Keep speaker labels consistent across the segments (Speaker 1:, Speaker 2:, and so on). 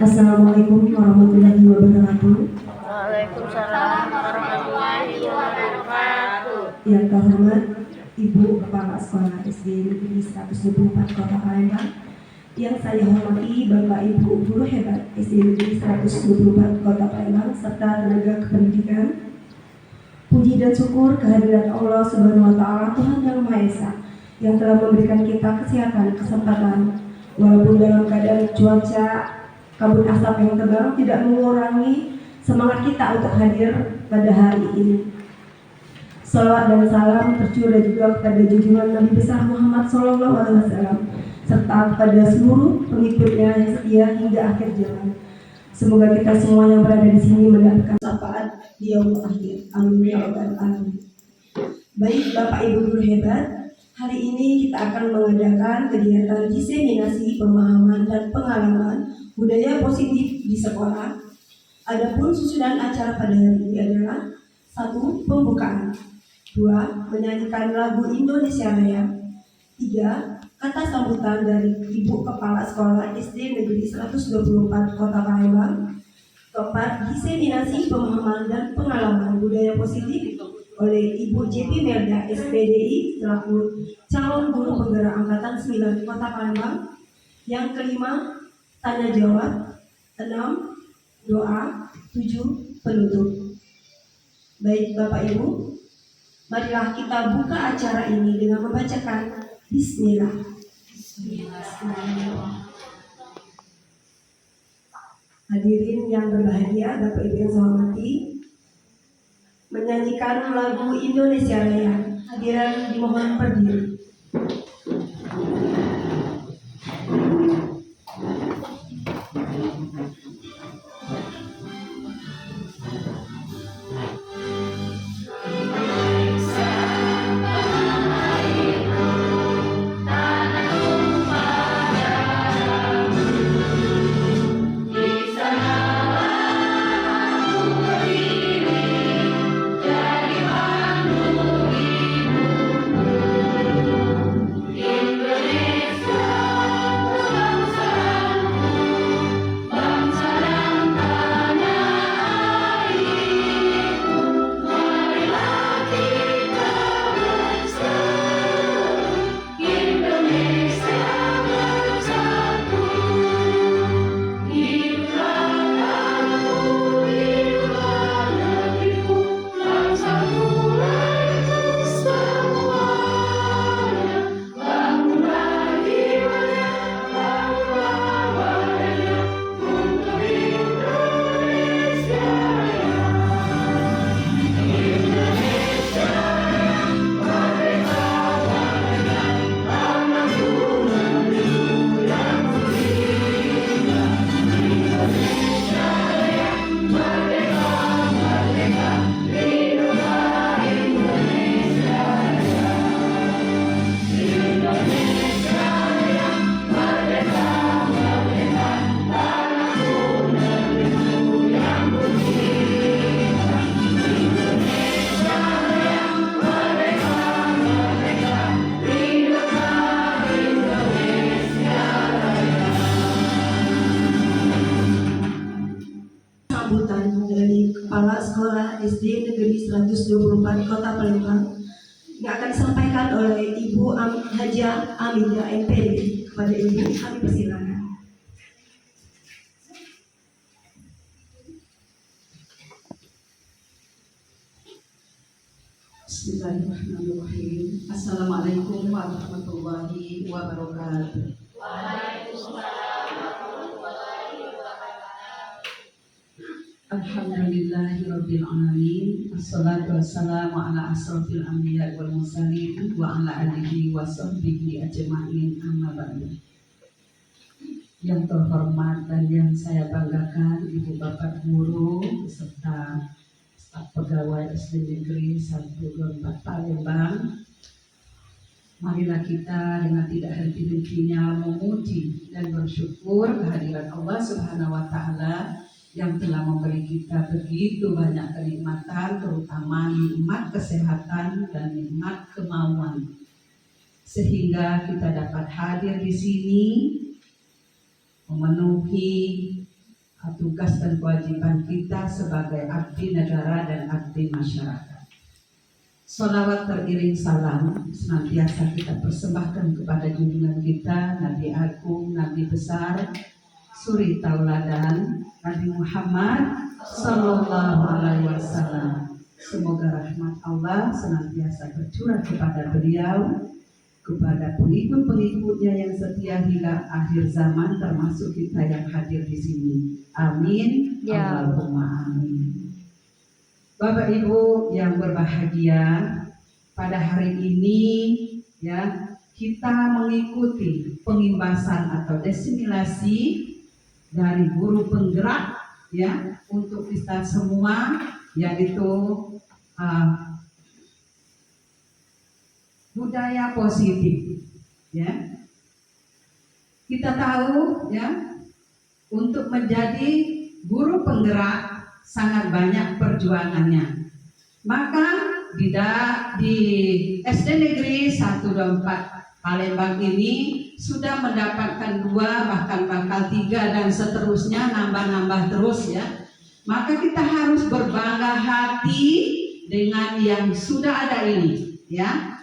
Speaker 1: Assalamualaikum warahmatullahi wabarakatuh.
Speaker 2: Waalaikumsalam warahmatullahi wabarakatuh.
Speaker 1: Yang terhormat Ibu Kepala Sekolah SD Negeri 124 Kota Palembang, yang saya hormati Bapak Ibu Guru Hebat SD Negeri 124 Kota Palembang serta tenaga kependidikan. Puji dan syukur kehadirat Allah Subhanahu wa Ta'ala, Tuhan Yang Maha Esa, yang telah memberikan kita kesehatan, kesempatan, walaupun dalam keadaan cuaca kabut asap yang tebal, tidak mengurangi semangat kita untuk hadir pada hari ini. Salawat dan salam tercurah juga kepada junjungan Nabi besar Muhammad SAW serta kepada seluruh pengikutnya yang setia hingga akhir zaman. Semoga kita semua yang berada di sini mendapatkan syafaat di yaumul akhir. Amin ya rabbal alamin. Baik Bapak Ibu guru hebat, hari ini kita akan mengadakan kegiatan diseminasi pemahaman dan pengalaman budaya positif di sekolah. Adapun susunan acara pada hari ini adalah 1. Pembukaan, 2. Menyanyikan lagu Indonesia Raya, 3. Kata sambutan dari Ibu Kepala Sekolah SD Negeri 124 Kota Palembang, 4. Diseminasi pemahaman dan pengalaman budaya positif oleh Ibu JP Melda SPDI selaku calon guru penggerak angkatan 9 Kota Palembang. Yang kelima, tanya jawab. 6. Doa. 7. Penutup. Baik Bapak Ibu, marilah kita buka acara ini dengan membacakan Bismillah. Hadirin yang berbahagia, Bapak Ibu yang saya hormati, menyanyikan lagu Indonesia Raya. Hadirin dimohon berdiri. Sambutan dari Kepala Sekolah SD Negeri 124 Kota Palembang yang akan disampaikan oleh Ibu Haja Aminda MPD. Kepada Ibu kami persilakan.
Speaker 3: Bismillahirrahmanirrahim. Assalamualaikum warahmatullahi wabarakatuh. Alhamdulillahirabbil alamin. Assalatu wassalamu ala asrofil anbiya wal mursalin wa ala alihi wa sahbihi ajma'in, amma ba'du. Yang terhormat dan yang saya banggakan Ibu Bapak Guru beserta staf pegawai SD Negeri 124 Palembang, marilah kita dengan tidak henti-hentinya memuji dan bersyukur kehadiran Allah Subhanahu wa Ta'ala yang telah memberi kita begitu banyak kenikmatan, terutama nikmat kesehatan dan nikmat kemauan, sehingga kita dapat hadir di sini memenuhi tugas dan kewajiban kita sebagai abdi negara dan abdi masyarakat. Salawat teriring salam senantiasa kita persembahkan kepada junjungan kita, Nabi Agung, Nabi besar, suri tauladan, Nabi Muhammad Sallallahu Alaihi Wasallam. Semoga rahmat Allah senantiasa tercurah kepada beliau, kepada pengikut-pengikutnya yang setia hingga akhir zaman, termasuk kita yang hadir di sini. Amin.
Speaker 2: Ya.
Speaker 3: Allahumma amin. Bapak Ibu yang berbahagia, pada hari ini ya kita mengikuti pengimbasan atau desimilasi dari guru penggerak ya untuk kita semua, yaitu budaya positif ya. Kita tahu ya, untuk menjadi guru penggerak sangat banyak perjuangannya. Maka di SD Negeri 124 Palembang ini sudah mendapatkan 2, bahkan bakal 3 dan seterusnya, nambah-nambah terus ya. Maka kita harus berbangga hati dengan yang sudah ada ini ya.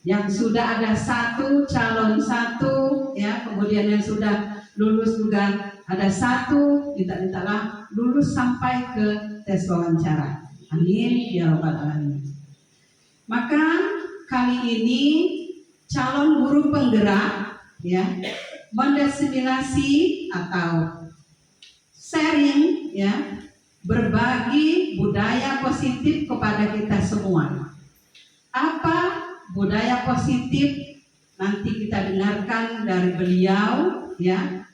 Speaker 3: Yang sudah ada 1 calon 1 ya, kemudian yang sudah lulus juga ada 1, minta-mintalah lulus sampai ke tes wawancara. Amin ya rabbal alamin. Maka kali ini calon guru penggerak ya mendesimilasi atau sharing ya, berbagi budaya positif kepada kita semua. Apa budaya positif? Nanti kita dengarkan dari beliau ya,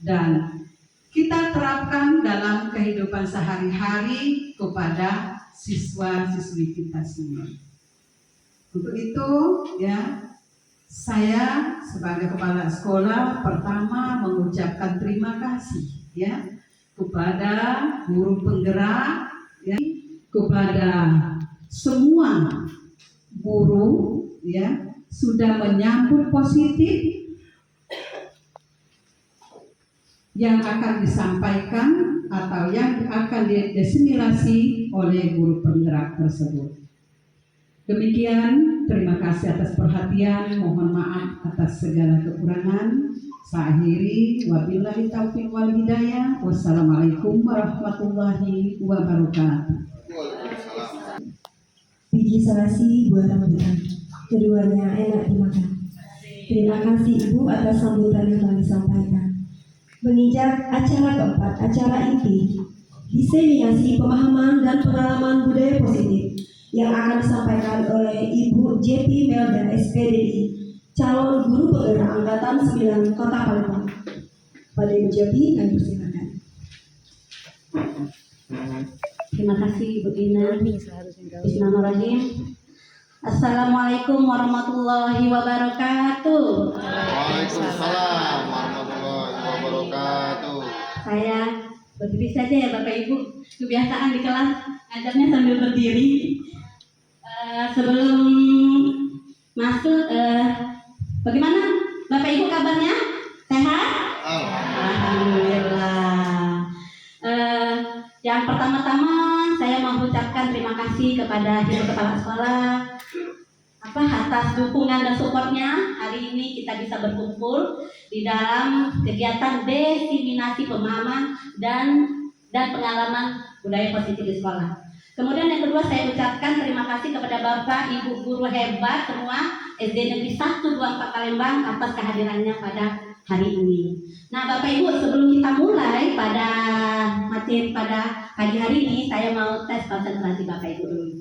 Speaker 3: dan kita terapkan dalam kehidupan sehari-hari kepada siswa-siswi kita semua. Untuk itu ya, saya sebagai kepala sekolah pertama mengucapkan terima kasih ya kepada guru penggerak ya, kepada semua guru ya sudah menyambut positif yang akan disampaikan atau yang akan didesimilasi oleh guru penggerak tersebut. Demikian, terima kasih atas perhatian, mohon maaf atas segala kekurangan. Saya akhiri, wabillahi taufiq wal hidayah. Wassalamualaikum warahmatullahi wabarakatuh.
Speaker 1: Biji selasi buah rambutan, keduanya enak dimakan. Terima kasih Ibu atas sambutan yang telah disampaikan. Menginjak acara keempat, acara inti diseminasi pemahaman dan pengalaman budaya positif yang akan disampaikan oleh Ibu JP Melda SPDI, calon guru penggerak angkatan 9 Kota Palembang. Pada Ibu JP, kami persilakan.
Speaker 4: Terima kasih Ibu Ina. Bismillahirrahmanirrahim. Assalamualaikum warahmatullahi wabarakatuh.
Speaker 2: Waalaikumsalam warahmatullahi wabarakatuh.
Speaker 4: Saya berdiri saja ya Bapak Ibu. Kebiasaan di kelas ngajarnya sambil berdiri. Sebelum masuk, bagaimana Bapak Ibu kabarnya? Sehat? Alhamdulillah. Yang pertama-tama saya mengucapkan terima kasih kepada Ibu Kepala Sekolah atas dukungan dan supportnya. Hari ini kita bisa berkumpul di dalam kegiatan desiminasi pemahaman dan pengalaman budaya positif di sekolah. Kemudian yang kedua, saya ucapkan terima kasih kepada Bapak Ibu guru hebat semua SD Negeri 124 Palembang atas kehadirannya pada hari ini. Nah Bapak Ibu, sebelum kita mulai pada materi pada pagi hari ini, saya mau tes konsentrasi Bapak Ibu dulu.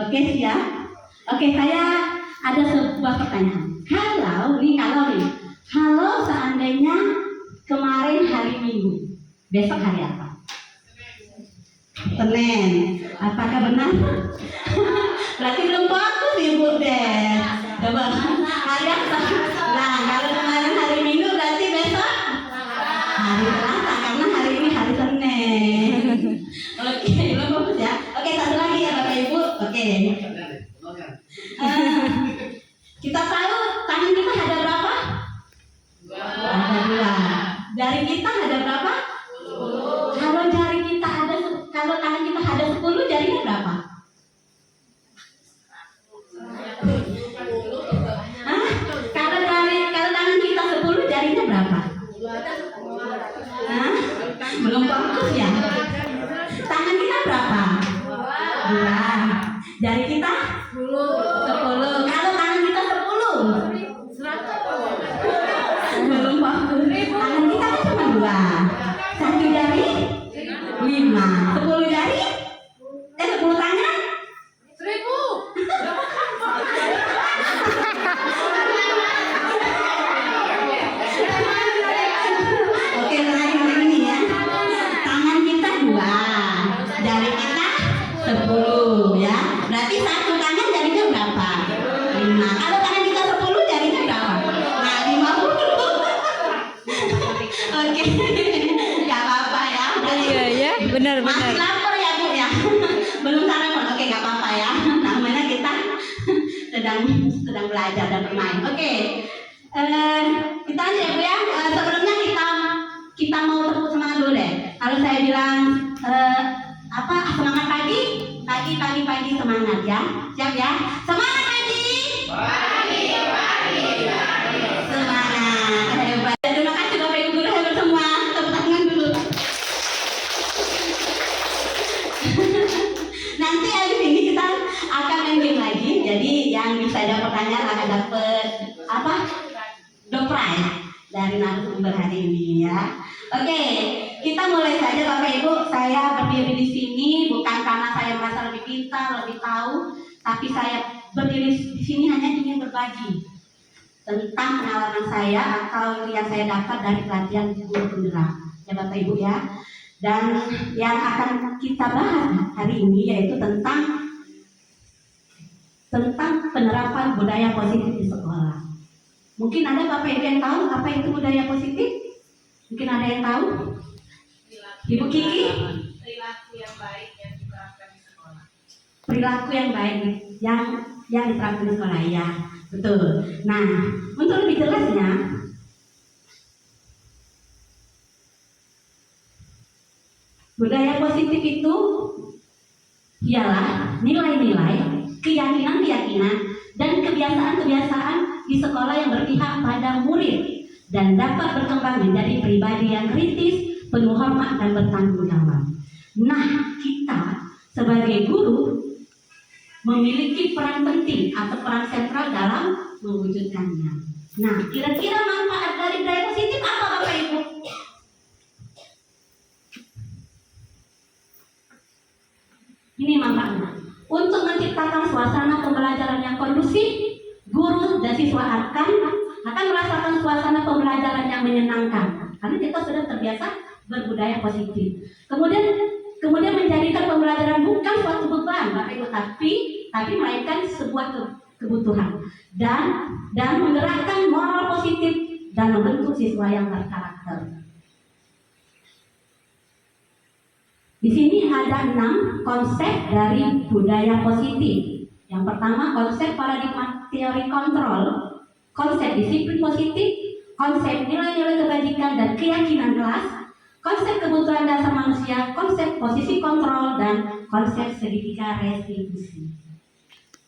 Speaker 4: Oke siap? Oke, saya ada sebuah pertanyaan. Kalau seandainya kemarin hari Minggu, besok hari apa? Senin. Apakah benar? Berarti belum fokus Ibu deh. Coba hari apa? Nah, kalau kemarin hari Minggu berarti besok hari Selasa, karena hari ini hari Senin. Oke, belum fokus ya. Oke, satu lagi ya Bapak Ibu. Oke. Kita tahu tangan kita ada berapa? Ada 2. Jari kita ada berapa? Kalau Jari kita 10. Kalau tangan kita 10. Belum fokus. Tangan kita kan cuma 2. Satu jari 5. 10 jari 10 tangan
Speaker 5: 1000.
Speaker 4: Oke, lagi ya. Tangan kita 2, jari kita 10 ya. Berarti satu tangan jarinya berapa? 5. Kalau tangan kita 10 jarinya berapa? Nah, 50. Oke. Gak apa-apa ya.
Speaker 5: Iya ya, benar.
Speaker 4: Masih lapar ya Bu ya. Belum sarapan. Oke, gak apa-apa ya. Namanya kita sedang belajar dan bermain. Oke. Kita aja ya Bu ya. Sebelumnya kita mau tepuk semangat dulu deh. Kalau saya bilang semangat pagi semangat ya. Siap ya? Semangat pagi. Semangat. Hebat. Terima kasih Bapak Ibu guru hebat semua. Tepuk tangan dulu. Nanti habis ini kita akan main game lagi. Jadi yang bisa jawab pertanyaan akan dapat door prize dari narasumber hari ini ya. Oke, kita mulai saja Bapak Ibu. Saya berdiri di sini bukan karena saya merasa lebih pintar, lebih tahu, tapi saya berdiri di sini hanya ingin berbagi tentang pengalaman saya atau yang saya dapat dari pelatihan guru penggerak ya Bapak Ibu ya. Dan yang akan kita bahas hari ini yaitu tentang penerapan budaya positif di sekolah. Mungkin ada Bapak Ibu yang tahu apa itu budaya positif? Mungkin ada yang tahu? Ibu Kiki?
Speaker 5: Perilaku yang baik yang diterapkan di sekolah.
Speaker 4: Perilaku yang baik yang diterapkan di sekolah ya, betul. Nah, untuk lebih jelasnya, budaya positif itu ialah nilai-nilai, keyakinan-keyakinan, dan kebiasaan-kebiasaan di sekolah yang berpihak pada murid dan dapat berkembang menjadi pribadi yang kritis, penuh hormat, dan bertanggung jawab. Nah, kita sebagai guru memiliki peran penting atau peran sentral dalam mewujudkannya. Nah, kira-kira manfaat dari budaya positif apa Bapak Ibu? Ini manfaatnya. Untuk menciptakan suasana pembelajaran yang kondusif, guru dan siswa akan merasakan suasana pembelajaran yang menyenangkan karena kita sudah terbiasa berbudaya positif. Kemudian menjadikan pembelajaran bukan suatu beban Bapak Ibu, tapi melainkan sebuah kebutuhan dan menggerakkan moral positif dan membentuk siswa yang berkarakter. Di sini ada 6 konsep dari budaya positif. Yang pertama, konsep paradigma teori kontrol, konsep disiplin positif, konsep nilai-nilai kebajikan dan keyakinan kelas, konsep kebutuhan dasar manusia, konsep posisi kontrol, dan konsep segitiga restitusi.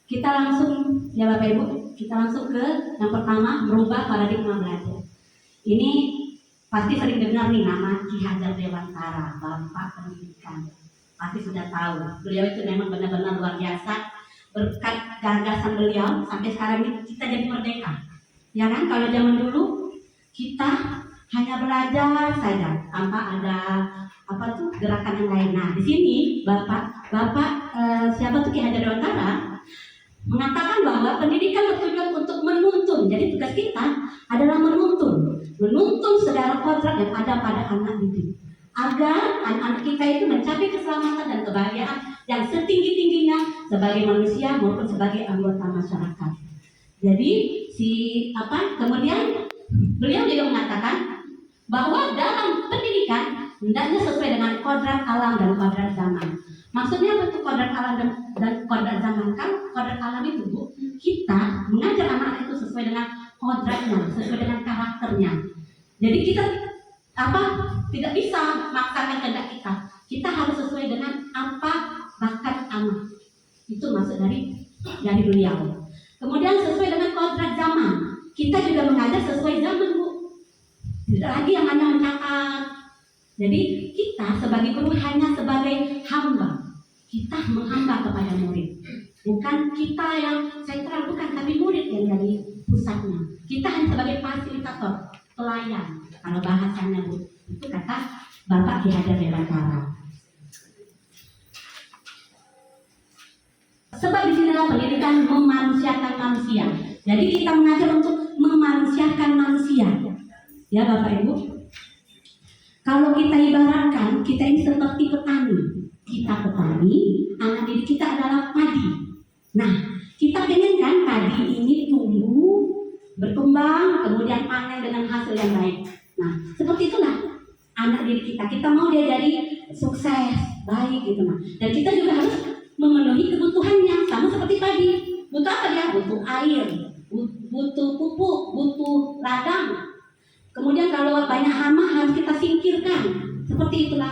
Speaker 4: Kita langsung, ya Bapak Ibu, kita langsung ke yang pertama, merubah paradigma belajar. Ini pasti sering dengar nih nama Ki Hajar Dewantara, Bapak Pendidikan. Pasti sudah tahu, beliau itu memang benar-benar luar biasa. Berkat gagasan beliau sampai sekarang ini kita jadi merdeka. Ya kan, kalau zaman dulu kita hanya belajar saja tanpa ada gerakan yang lain. Nah, di sini Bapak siapa tuh Ki Hajar Dewantara mengatakan bahwa pendidikan bertujuan untuk menuntun. Jadi tugas kita adalah menuntun segala kodrat yang ada pada anak didik, agar anak-anak kita itu mencapai keselamatan dan kebahagiaan yang setinggi-tingginya sebagai manusia maupun sebagai anggota masyarakat. Jadi kemudian beliau juga mengatakan bahwa dalam pendidikan hendaknya sesuai dengan kodrat alam dan kodrat zaman. Maksudnya apa itu kodrat alam dan kodrat zaman? Kan kodrat alam itu Bu, kita mengajar anak itu sesuai dengan kodratnya, sesuai dengan karakternya. Jadi kita tidak bisa maksakan kehendak kita. Kita harus sesuai dengan apa bakat anak. Itu maksud dari beliau. Kemudian sesuai dengan kodrat zaman. Kita juga mengajar sesuai zaman Bu. Tidak lagi yang hanya mencatat. Jadi kita sebagai guru hanya sebagai hamba. Kita menghamba kepada murid. Bukan kita yang sentral, bukan, tapi murid yang jadi pusatnya. Kita hanya sebagai fasilitator, pelayan. Kalau bahasanya itu kata Bapak Ki Hajar Dewantara. Sebab disinilah pendidikan memanusiakan manusia. Jadi kita mengajar untuk memanusiakan manusia. Ya Bapak Ibu. Kalau kita ibaratkan, kita ini seperti petani. Kita petani, anak didik kita adalah padi. Nah, kita pengen kan padi ini tumbuh, berkembang, kemudian panen dengan hasil yang baik. Nah, seperti itulah anak didik kita. Kita mau dia jadi sukses, baik gitu. Nah, dan kita juga harus memenuhi kebutuhannya, sama seperti padi. Butuh apa dia? Butuh air, butuh pupuk, butuh ladang. Kemudian kalau banyak hama harus kita singkirkan. Seperti itulah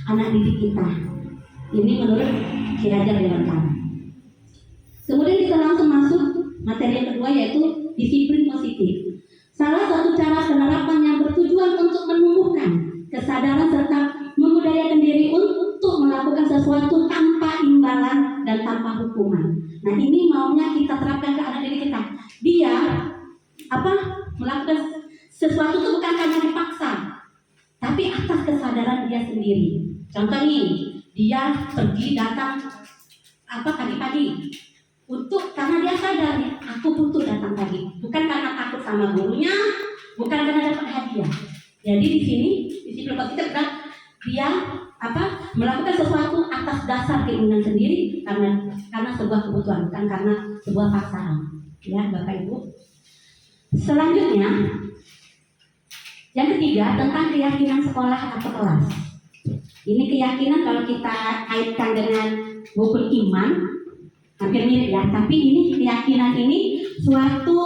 Speaker 4: anak didik kita. Ini menurut Ki Hajar Dewantara. Kemudian kita langsung masuk materi yang kedua, yaitu disiplin positif. Salah satu cara penerapan yang bertujuan untuk menumbuhkan kesadaran serta membudayakan diri untuk melakukan sesuatu tanpa imbalan dan tanpa hukuman. Nah, ini maunya kita terapkan ke anak didik kita. Dia melakukan sesuatu itu bukan karena dipaksa, tapi atas kesadaran dia sendiri. Contoh nih, dia pergi datang pagi-pagi karena dia sadar aku butuh datang pagi, bukan karena takut sama gurunya, bukan karena dapat hadiah. Jadi di sini disiplin positif adalah dia melakukan sesuatu atas dasar keinginan sendiri karena sebuah kebutuhan, bukan karena sebuah paksaan. Ya Bapak Ibu. Selanjutnya yang ketiga tentang keyakinan sekolah atau kelas. Ini keyakinan kalau kita kaitkan dengan rukun iman hampir mirip ya, tapi ini keyakinan ini suatu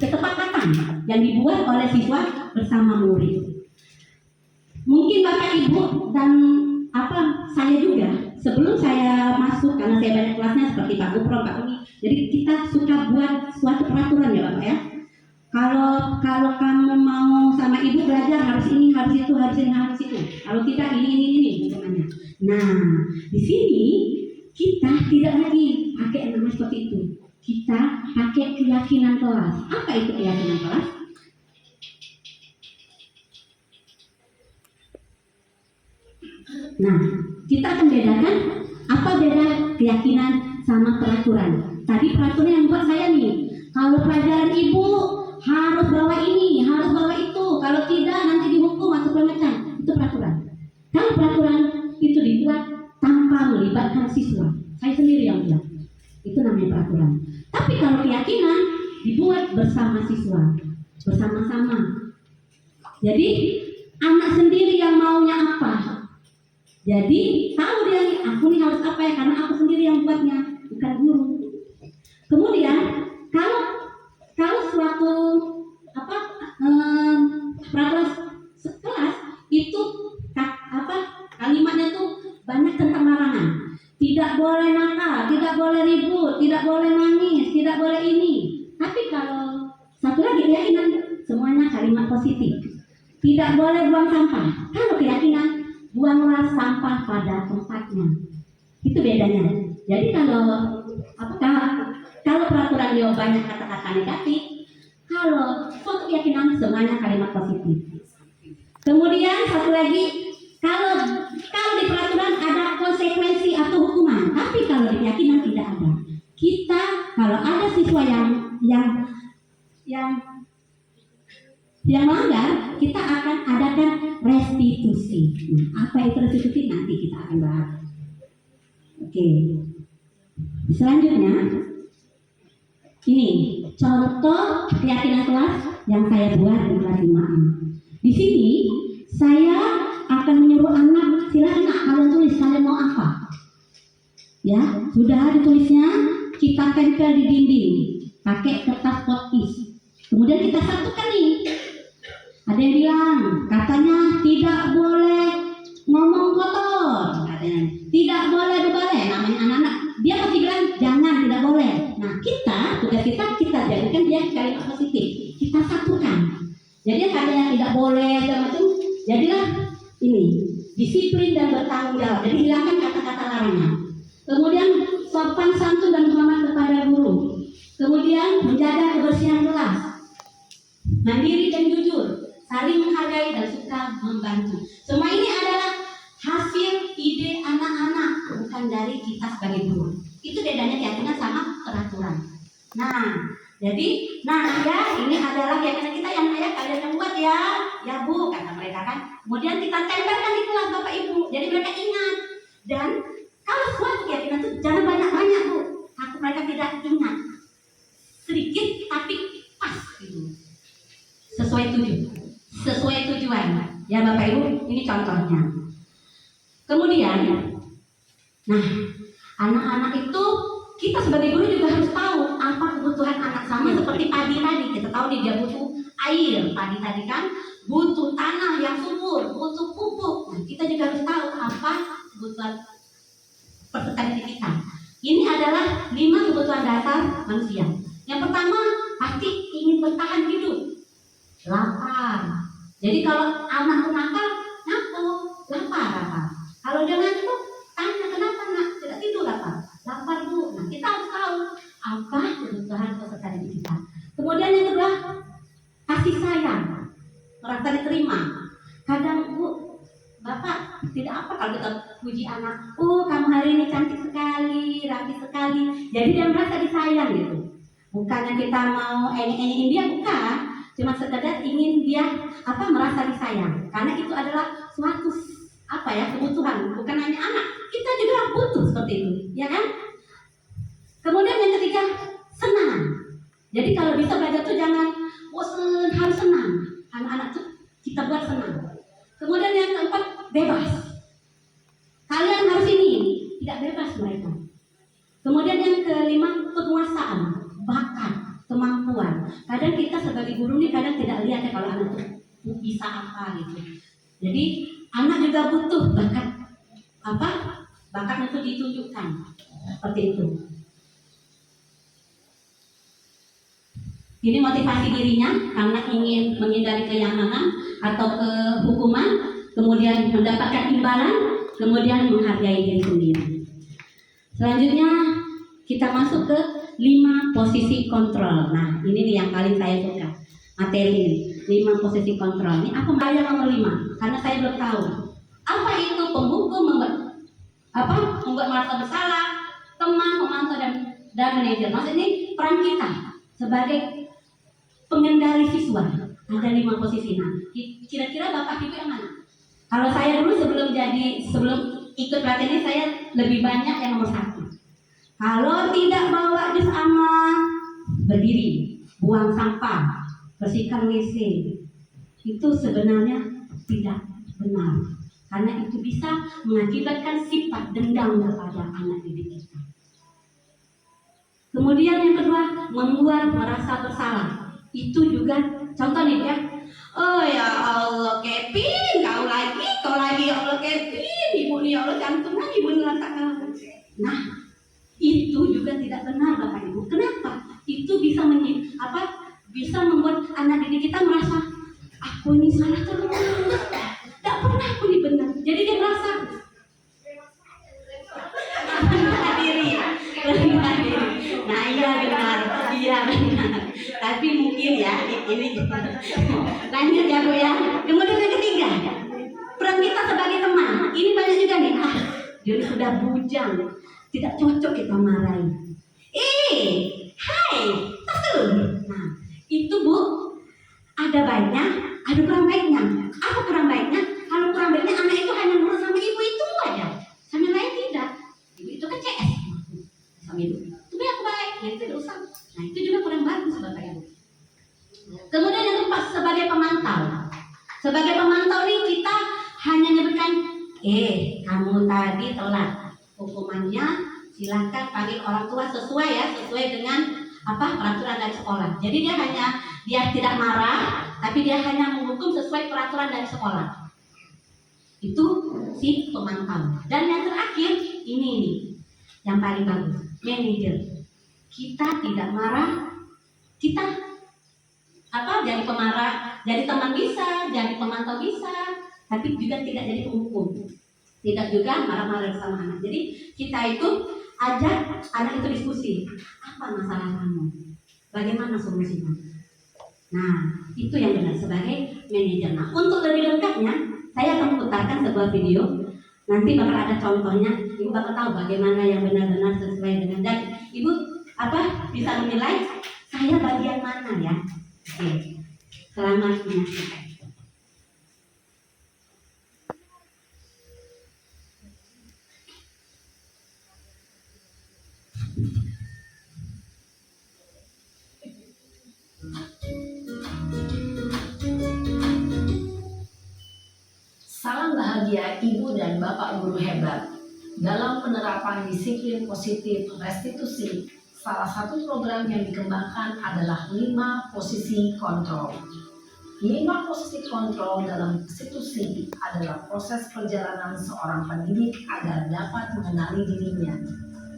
Speaker 4: kesepakatan yang dibuat oleh siswa bersama murid. Mungkin Bapak Ibu dan saya juga sebelum saya masuk, karena saya banyak kelasnya seperti Pak Gupro, Pak Uni, jadi kita suka buat suatu peraturan ya Bapak ya. Kalau kamu mau sama ibu belajar harus ini, harus itu, harus ini, harus itu. Kalau tidak ini hukumannya. Nah, di sini kita tidak lagi pakai nama seperti itu. Kita pakai keyakinan kelas. Apa itu keyakinan kelas? Nah, kita akan bedakan apa beda keyakinan sama peraturan. Tadi peraturan yang buat saya nih. Kalau pelajaran ibu harus bawa ini, harus bawa itu. Kalau tidak nanti dihukum atau macam. Itu peraturan. Kalau peraturan itu dibuat tanpa melibatkan siswa, saya sendiri yang buat. Itu namanya peraturan. Tapi kalau keyakinan dibuat bersama siswa, bersama-sama. Jadi anak sendiri yang maunya apa. Jadi tahu dia nih, aku nih harus apa ya, karena aku sendiri yang buatnya, bukan guru. Kemudian kalau suatu peraturan kelas itu kalimatnya itu banyak tentang larangan. Tidak boleh nakal, tidak boleh ribut, tidak boleh nangis, tidak boleh ini. Tapi kalau satu lagi keyakinan semuanya kalimat positif. Tidak boleh buang sampah. Kalau keyakinan buanglah sampah pada tempatnya. Itu bedanya. Jadi kalau peraturan dia banyak kata-kata negatif, kalau suatu keyakinan semuanya kalimat positif. Kemudian satu lagi, kalau di peraturan ada konsekuensi atau hukuman, tapi kalau di keyakinan tidak ada. Kita kalau ada siswa yang melanggar, kita akan adakan restitusi. Apa itu restitusi? Nanti kita akan bahas. Oke. Selanjutnya, ini contoh keyakinan kelas yang saya buat di kelas 5A. Di sini saya akan menyuruh anak, silakan kalian tulis kalian mau apa. Ya, sudah ditulisnya, kita tempel di dinding pakai kertas potis. Kemudian kita satukan nih. Ada yang bilang, katanya tidak boleh ngomong kotor, katanya tidak boleh berbalik. Namanya anak-anak, dia pasti bilang jangan, tidak boleh. Nah, tugas kita jadikan dia kalimat positif. Kita satukan. Jadi katanya tidak boleh segala macam. Jadilah ini disiplin dan bertanggung jawab. Jadi hilangkan kata-kata larangan. Kemudian mandiri dan jujur, saling menghargai dan suka membantu. Semua ini adalah hasil ide anak-anak, bukan dari kita sebagai guru. Itu bedanya keyakinan sama peraturan. Nah, jadi, ya ini adalah keyakinan kita yang ayah kalian yang buat ya, ya bu, kata mereka kan. Kemudian kita tempelkan di kelas bapak ibu, jadi mereka ingat. Dan kalau suatu keyakinan itu jangan banyak-banyak bu, takut mereka tidak ingat. Sedikit tapi pas gitu, sesuai tujuan. Ya bapak ibu, ini contohnya. Kemudian, nah anak-anak itu kita sebagai guru juga harus tahu apa kebutuhan anak, sama seperti padi tadi. Kita tahu dia butuh air, padi tadi kan butuh tanah yang subur, butuh pupuk. Nah, kita juga harus tahu apa kebutuhan peserta didik kita. Ini adalah 5 kebutuhan dasar manusia. Yang pertama, pasti ingin bertahan hidup, lapar. Jadi kalau anak nakal, lapar. Kalau dia ngantuk, tanya kenapa nak tidak tidur lapar bu. Nah, kita harus tahu apa kebutuhan peserta didik kita. Kemudian yang kedua, kasih sayang, merasa diterima. Kadang bu, bapak tidak apa kalau kita puji anak, oh kamu hari ini cantik sekali, rapi sekali. Jadi dia merasa disayang gitu. Bukannya kita mau engin dia, bukan. Cuma sekedar ingin dia merasa disayang. Karena itu adalah suatu kebutuhan. Bukan hanya anak, kita juga butuh seperti itu, ya kan? Kemudian yang ketiga, senang. Jadi kalau bisa belajar tuh jangan bosan, harus senang. Anak-anak tuh kita buat senang. Kemudian yang keempat, bebas. Kalian harus ini, tidak bebas mereka. Kemudian yang kelima, penguasaan, bakat, kemampuan. Kadang kita sebagai guru nih kadang tidak lihat ya kalau anak tuh bisa apa gitu. Jadi anak juga butuh bakat bakatnya itu ditunjukkan seperti itu. Ini motivasi dirinya karena ingin menghindari keyakinan atau kehukuman, kemudian mendapatkan imbalan, kemudian menghargai diri sendiri. Selanjutnya kita masuk ke 5 posisi kontrol. Nah, ini nih yang paling saya suka materi ini. 5 posisi kontrol. Ini apa yang nomor 5? Karena saya belum tahu. Apa itu penghukum, membuat merasa bersalah, teman, pemantau dan manajer. Maksudnya ini peran kita sebagai pengendali siswa. Ada 5 posisi. Nah, kira-kira bapak ibu yang mana? Kalau saya dulu sebelum ikut pelatihan ini saya lebih banyak yang nomor 1. Kalau tidak bawa jus aman, berdiri, buang sampah, bersihkan WC, itu sebenarnya tidak benar, karena itu bisa mengakibatkan sifat dendam kepada anak didik kita. Kemudian yang kedua, membuat merasa bersalah. Itu juga contoh nih ya. Oh ya Allah Kevin, kau lagi ya Allah Kevin, ibu nih ya Allah jantungan ibu merasakan. Nah, itu juga tidak benar Bapak Ibu. Kenapa? Itu bisa bisa membuat anak didik kita merasa aku ini salah terus, tidak pernah aku ini benar. Jadi dia merasa rendah diri. Nah iya benar. Tapi mungkin ya ini lanjut ya Bu ya. Kemudian yang ketiga, peran kita sebagai teman. Ini banyak juga nih. Jadi sudah bujang, tidak cocok kita marahin. Hai, tuh. Nah, itu Bu, ada baiknya, ada kurang baiknya. Apa kurang baiknya? Kalau kurang baiknya anak itu hanya nurut sama ibu itu aja, sama yang lain tidak. Ibu itu kan CS sama ibu. Tapi aku baik, nah itu tidak usah. Nah itu juga kurang bagus Bapak Ibu. Kemudian yang keempat, sebagai pemantau. Sebagai pemantau nih kita hanya nyebutkan, kamu tadi telat. Hukumannya silakan panggil orang tua sesuai dengan peraturan dari sekolah. Jadi dia tidak marah, tapi dia hanya menghukum sesuai peraturan dari sekolah. Itu si pemantau. Dan yang terakhir ini nih, yang paling bagus, manajer. Kita tidak marah, kita jadi pemarah, jadi teman bisa, jadi pemantau bisa, tapi juga tidak jadi penghukum, tidak juga marah-marah sama anak. Jadi kita itu ajak anak itu diskusi, apa masalah kamu, bagaimana solusinya. Nah, itu yang benar sebagai manajer. Nah, untuk lebih lengkapnya, saya akan putarkan sebuah video. Nanti bakal ada contohnya. Ibu bakal tahu bagaimana yang benar-benar sesuai dengan, dan ibu bisa menilai saya bagian mana ya. Oke. Selamat menyaksikan.
Speaker 6: Salam bahagia Ibu dan Bapak guru hebat. Dalam penerapan disiplin positif restitusi, salah satu program yang dikembangkan adalah 5 posisi kontrol. 5 posisi kontrol dalam restitusi adalah proses perjalanan seorang pendidik agar dapat mengenali dirinya.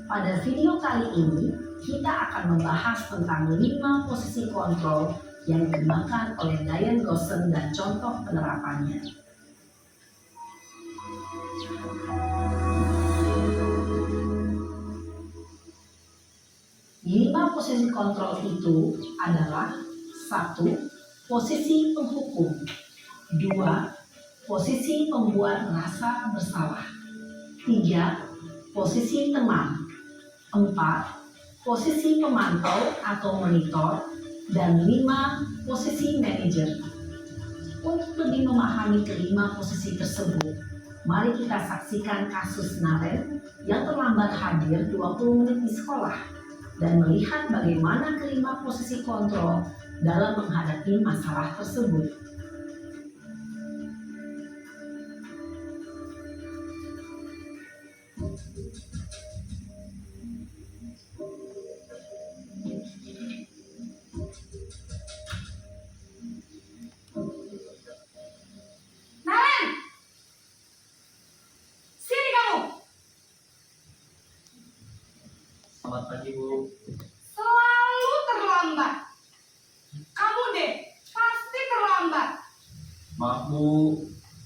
Speaker 6: Pada video kali ini, kita akan membahas tentang 5 posisi kontrol yang dikembangkan oleh Diane Gossen dan contoh penerapannya. 5 posisi kontrol itu adalah 1. Posisi penghukum, 2. Posisi pembuat merasa bersalah, 3. Posisi teman, 4. Posisi pemantau atau monitor, dan 5. Posisi manajer. Untuk lebih memahami kelima posisi tersebut, mari kita saksikan kasus Naren yang terlambat hadir 20 menit di sekolah dan melihat bagaimana kelima posisi kontrol dalam menghadapi masalah tersebut.
Speaker 5: Naren! Sini kamu!
Speaker 7: Selamat pagi, Bu.
Speaker 5: Selalu terlambat. Kamu deh, pasti terlambat.
Speaker 7: Maaf, Bu.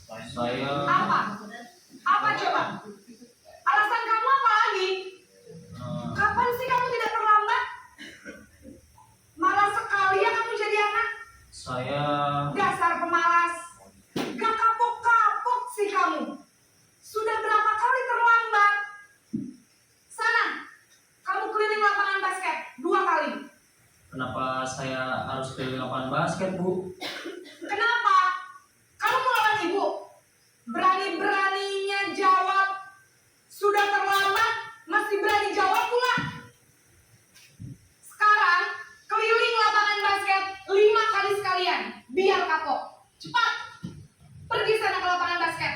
Speaker 7: Saya
Speaker 5: Apa? Apa coba? Alasan kamu apa lagi?
Speaker 7: eh,
Speaker 5: Kapan sih kamu tidak terlambat? Malas sekali ya kamu jadi anak.
Speaker 7: saya
Speaker 5: Dasar pemalas. Gak kapok-kapok sih kamu. Sudah berapa kali terlambat? Sana, kamu keliling lapangan basket 2 kali.
Speaker 7: kenapa saya harus keliling lapangan basket, Bu?
Speaker 5: Kenapa? Kamu mau lawan ibu? Berani-beraninya jawab. Sudah terlambat, masih berani jawab pula. Sekarang, keliling lapangan basket 5 kali sekalian. Biar kapok. Cepat. Pergi sana ke lapangan basket.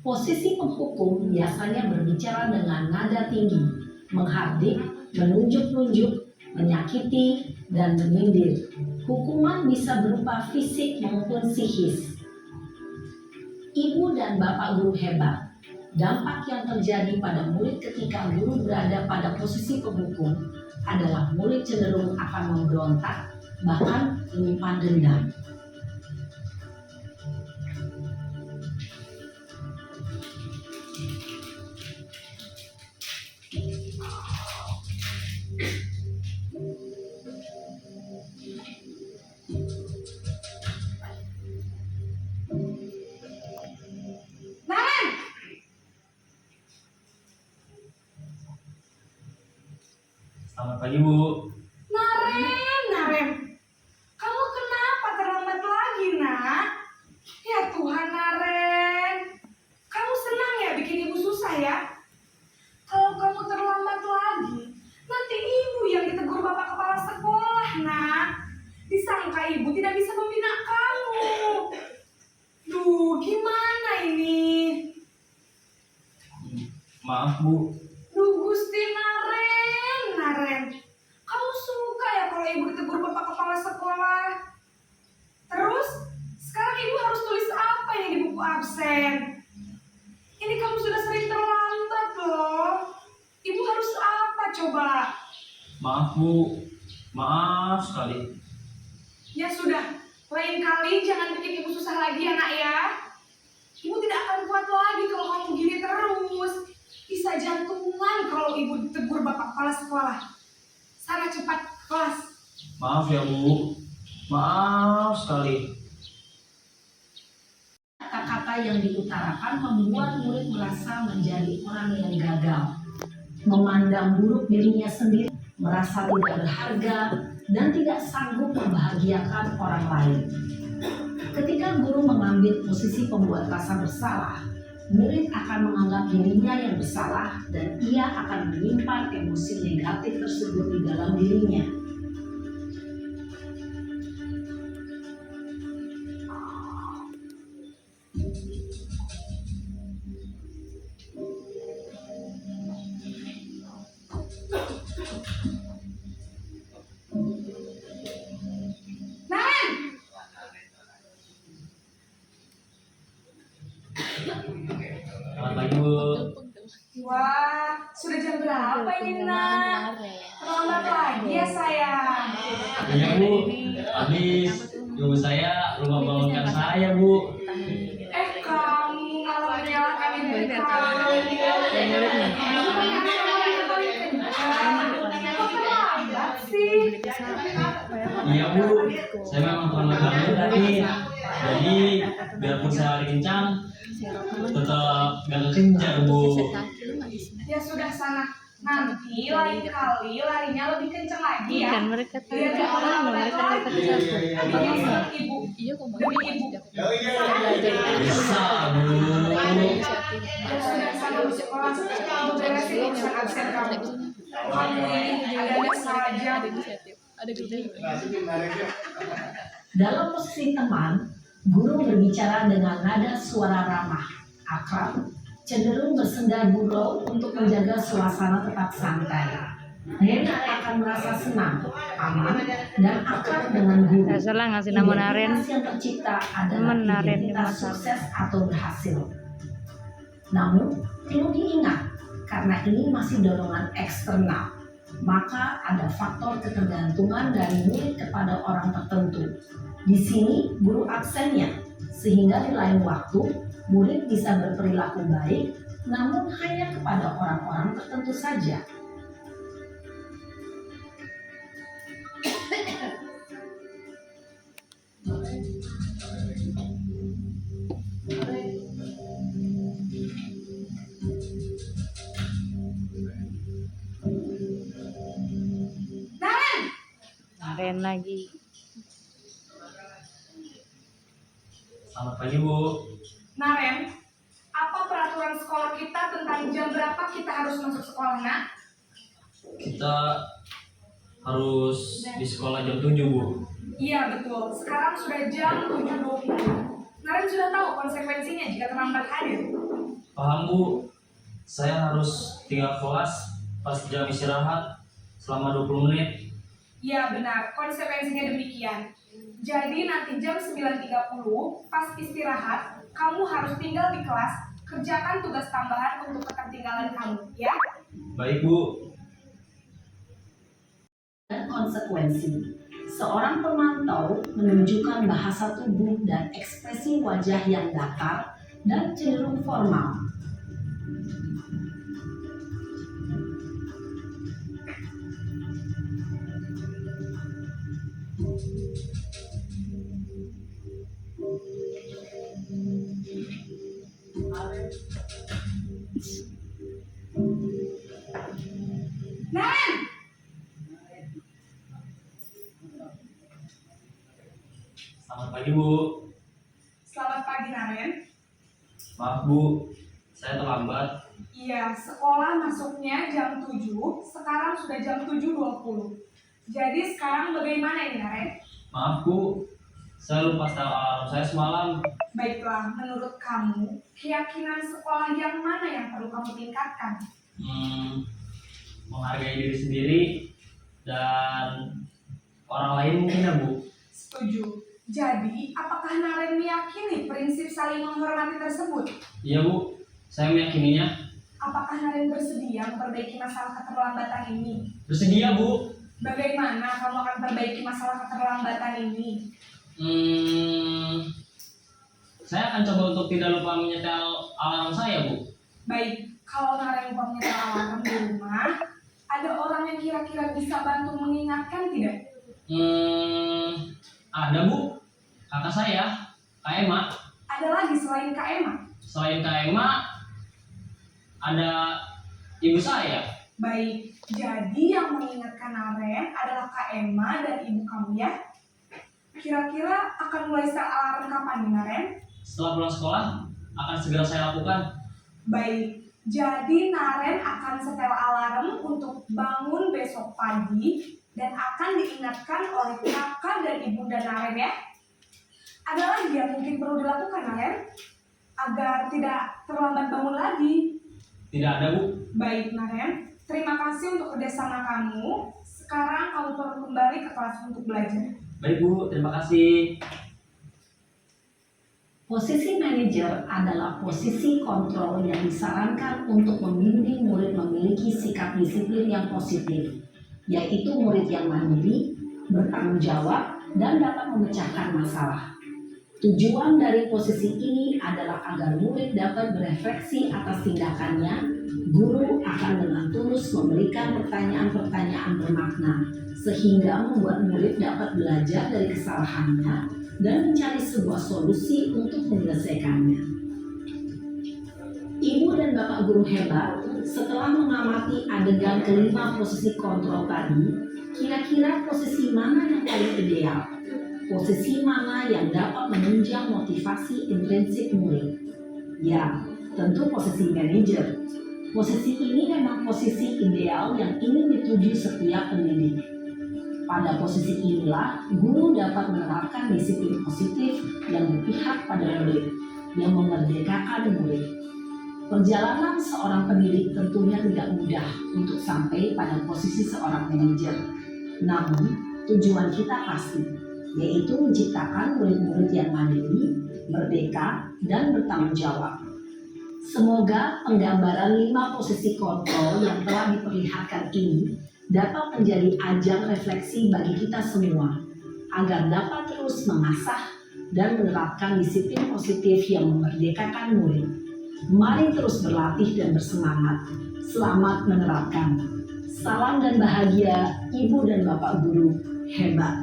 Speaker 6: Posisi penghukum biasanya berbicara dengan nada tinggi, menghardik, menunjuk-nunjuk, menyakiti, dan menyindir. Hukuman bisa berupa fisik maupun psikis. Ibu dan Bapak guru hebat, dampak yang terjadi pada murid ketika guru berada pada posisi penghukum adalah murid cenderung akan memberontak, bahkan menyimpan dendam.
Speaker 5: Naren!
Speaker 7: Selamat pagi, Bu.
Speaker 5: Naren. Kamu kenapa terlambat lagi, nak? Ya Tuhan, Naren. Kamu senang ya bikin ibu susah ya? Kalau kamu terlambat lagi, nanti ibu yang ditegur bapak kepala sekolah, nak. Disangka ibu tidak bisa membina kamu. Duh, gimana ini?
Speaker 7: Maaf, Bu.
Speaker 5: Duh, Gusti Naren. Kamu suka ya kalau ibu ditegur bapak kepala sekolah? Terus, sekarang ibu harus tulis apa ini di buku absen? Ini kamu sudah sering terlambat loh. Ibu harus apa coba?
Speaker 7: Maaf, Bu. Maaf sekali.
Speaker 5: Ya sudah, lain kali jangan bikin ibu susah lagi ya nak ya. Ibu tidak akan kuat lagi kalau kamu gini terus. Bisa jantungan kalau ibu ditegur bapak kepala sekolah. Sana cepat ke kelas.
Speaker 7: Maaf ya Bu, maaf sekali.
Speaker 6: Kata-kata yang diutarakan membuat murid merasa menjadi orang yang gagal, memandang buruk dirinya sendiri, merasa tidak berharga, dan tidak sanggup membahagiakan orang lain. Ketika guru mengambil posisi pembuat rasa bersalah, murid akan menganggap dirinya yang bersalah dan ia akan menyimpan emosi negatif tersebut di dalam dirinya.
Speaker 5: Naren,
Speaker 7: Selamat pagi Bu.
Speaker 5: wah, sudah jam berapa ini, Nak? Terlambat lagi ya, sayang.
Speaker 7: Iya Bu, habis ibu saya lupa bangunkan saya Bu.
Speaker 5: Kamu malah menyalahkan ibu kamu. Kok terlambat sih?
Speaker 7: Iya Bu, saya memang terlambat bangun tadi. Jadi biarpun saya lari kencang, tetap gak kekejar Bu.
Speaker 5: Ya sudah sana. Nanti lain kali larinya lebih kencang lagi ya.
Speaker 8: Kan mereka tahu
Speaker 5: Biar gak terlambat lagi. Bikin surat ibu.
Speaker 8: Iya kok
Speaker 5: Demi ibu.
Speaker 7: Bisa Bu.
Speaker 5: Ya sudah sana ke sekolah. Kamu beresin urusan absen kamu. Kamu ini ada saja.
Speaker 8: ada grup.
Speaker 6: Dalam posisi teman, guru berbicara dengan nada suara ramah, akrab, cenderung bersenda gurau untuk menjaga suasana tetap santai. Nena akan merasa senang, aman, dan akrab dengan guru.
Speaker 8: Nggak salah ngasih nama Naren.
Speaker 6: Identitas yang tercipta adalah
Speaker 8: Temen Naren di
Speaker 6: identitas
Speaker 8: masa.
Speaker 6: sukses atau berhasil. Namun, perlu diingat, karena ini masih dorongan eksternal, maka ada faktor ketergantungan dari murid kepada orang tertentu. Di sini guru absennya, sehingga di lain waktu murid bisa berperilaku baik, namun hanya kepada orang-orang tertentu saja.
Speaker 5: Naren,
Speaker 8: Naren lagi.
Speaker 7: Selamat pagi Bu.
Speaker 5: Naren, apa peraturan sekolah kita tentang jam berapa kita harus masuk sekolah, Nak?
Speaker 7: Kita harus di sekolah jam 7 Bu.
Speaker 5: Iya betul, sekarang sudah jam 7.20. Naren sudah tahu konsekuensinya jika terlambat hadir.
Speaker 7: Paham Bu, saya harus tinggal kelas pas jam istirahat selama 20 menit.
Speaker 5: Iya benar, konsekuensinya demikian. Jadi nanti jam 9.30 pas istirahat, kamu harus tinggal di kelas, kerjakan tugas tambahan untuk ketertinggalan kamu, ya?
Speaker 7: Baik Bu.
Speaker 6: Dan konsekuensi. Seorang pemantau menunjukkan bahasa tubuh dan ekspresi wajah yang datar dan cenderung formal.
Speaker 5: Naren!
Speaker 7: Selamat pagi Bu.
Speaker 5: Selamat pagi, Naren.
Speaker 7: Maaf Bu, saya terlambat.
Speaker 5: Iya, sekolah masuknya jam 7, sekarang sudah jam 7.20. Jadi sekarang bagaimana ini, Naren?
Speaker 7: Maaf Bu, saya lupa setel alarm saya semalam.
Speaker 5: Baiklah, menurut kamu, keyakinan sekolah yang mana yang perlu kamu tingkatkan?
Speaker 7: Menghargai diri sendiri dan orang lain mungkin ya Bu.
Speaker 5: Setuju. Jadi, apakah Naren meyakini prinsip saling menghormati tersebut?
Speaker 7: Iya Bu, saya meyakininya.
Speaker 5: Apakah Naren bersedia memperbaiki masalah keterlambatan ini?
Speaker 7: Bersedia Bu.
Speaker 5: Bagaimana kamu akan perbaiki masalah keterlambatan ini?
Speaker 7: Saya akan coba untuk tidak lupa menyetel alarm saya Bu.
Speaker 5: Baik, kalau Naren lupa menyetel alarm di rumah, ada orang yang kira-kira bisa bantu mengingatkan tidak?
Speaker 7: Ada Bu, kakak saya, Kak Ema.
Speaker 5: Ada lagi selain Kak Emma?
Speaker 7: Selain Kak Ema, ada ibu saya.
Speaker 5: Baik, jadi yang mengingatkan Naren adalah Kak Emma dan ibu kamu ya. Kira-kira akan mulai set alarm kapan nih Naren?
Speaker 7: Setelah pulang sekolah, akan segera saya lakukan.
Speaker 5: Baik, jadi Naren akan setel alarm untuk bangun besok pagi dan akan diingatkan oleh kakak dan ibu dan Naren ya. Ada lagi yang mungkin perlu dilakukan Naren agar tidak terlambat bangun lagi.
Speaker 7: Tidak ada Bu.
Speaker 5: Baik Naren, terima kasih untuk kerjasama kamu. Sekarang kamu perlu kembali ke kelas untuk belajar.
Speaker 7: Baik Bu, terima kasih.
Speaker 6: Posisi manajer adalah posisi kontrol yang disarankan untuk membimbing murid memiliki sikap disiplin yang positif, yaitu murid yang mandiri, bertanggung jawab, dan dapat memecahkan masalah. Tujuan dari posisi ini adalah agar murid dapat berefleksi atas tindakannya. Guru akan dengan tulus memberikan pertanyaan-pertanyaan bermakna, sehingga membuat murid dapat belajar dari kesalahannya dan mencari sebuah solusi untuk menyelesaikannya. Ibu dan Bapak guru hebat, setelah mengamati adegan kelima posisi kontrol tadi, kira-kira posisi mana yang paling ideal? Posisi mana yang dapat menunjang motivasi intrinsik murid? Ya, tentu posisi manajer. Posisi ini memang posisi ideal yang ingin dituju setiap pendidik. Pada posisi inilah, guru dapat menerapkan disiplin positif yang berpihak pada murid, yang memerdekakan murid. Perjalanan seorang pendidik tentunya tidak mudah untuk sampai pada posisi seorang manajer. Namun, tujuan kita pasti, yaitu menciptakan murid-murid yang mandiri, merdeka, dan bertanggung jawab. Semoga penggambaran 5 posisi kontrol yang telah diperlihatkan ini dapat menjadi ajang refleksi bagi kita semua, agar dapat terus mengasah dan menerapkan disiplin positif yang memerdekakan murid. Mari terus berlatih dan bersemangat. Selamat menerapkan. Salam dan bahagia, Ibu dan Bapak guru hebat.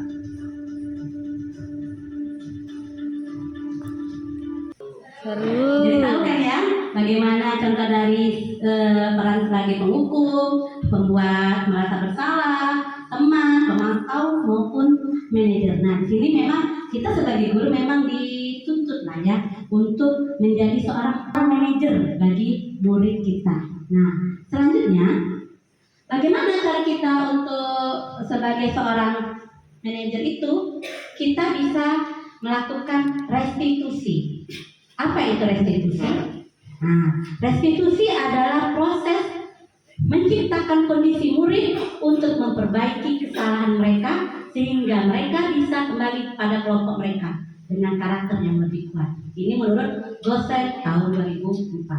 Speaker 8: Seru.
Speaker 4: Jadi tahu kan ya bagaimana contoh dari peran sebagai penghukum, pembuat merasa bersalah, teman, pemantau maupun manajer. Nah di sini memang kita sebagai guru memang dituntut lah ya untuk menjadi seorang manajer bagi murid kita. Nah selanjutnya bagaimana cara kita untuk sebagai seorang manajer itu kita bisa melakukan restitusi. Apa itu restitusi? Nah, restitusi adalah proses menciptakan kondisi murid untuk memperbaiki kesalahan mereka sehingga mereka bisa kembali pada kelompok mereka dengan karakter yang lebih kuat. Ini menurut Gosek tahun 2004.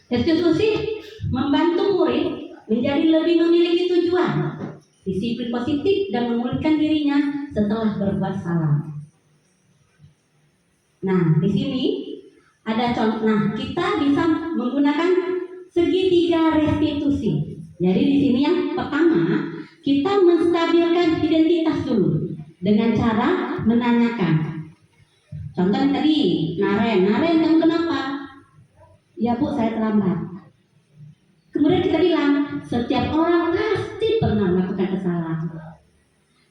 Speaker 4: Restitusi membantu murid menjadi lebih memiliki tujuan, disiplin positif dan memulihkan dirinya setelah berbuat salah. Nah, di sini ada contoh. Nah, kita bisa menggunakan segitiga restitusi. Jadi di sini yang pertama, kita menstabilkan identitas dulu dengan cara menanyakan. Contoh tadi, Naren kamu kenapa? Ya Bu, saya terlambat. Kemudian kita bilang, setiap orang pasti pernah melakukan kesalahan.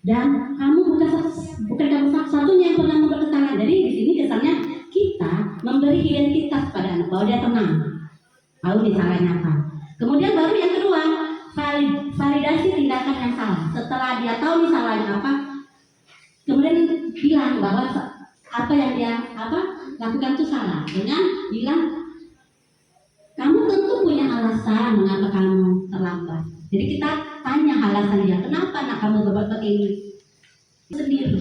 Speaker 4: Dan kamu bukan kamu satu-satunya yang pernah membuat kesalahan. Jadi di sini kesannya kita memberi identitas pada anak bahwa dia tenang, tahu disalahin apa. Kemudian baru yang kedua, validasi tindakan yang salah. Setelah dia tahu disalahin apa, kemudian bilang bahwa apa yang dia lakukan itu salah. Dengan bilang kamu tentu punya alasan mengapa kamu terlambat. Jadi kita tanya alasan dia, kenapa nak kamu berbuat begini sendiri.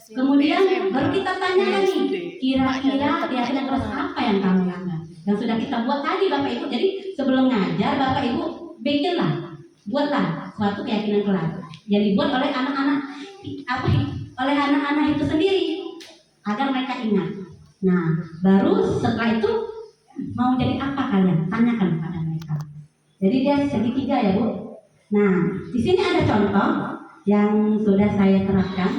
Speaker 4: Kemudian baru kita tanya lagi, kira-kira keyakinan keras apa yang kamu lakukan? Yang sudah kita buat tadi Bapak Ibu. Jadi sebelum ngajar Bapak Ibu buatlah suatu keyakinan keras yang dibuat oleh anak-anak itu sendiri agar mereka ingat. Nah, baru setelah itu mau jadi apa kalian? Tanyakan kepada mereka. Jadi dia segitiga ya Bu. Nah, di sini ada contoh. yang sudah saya terapkan.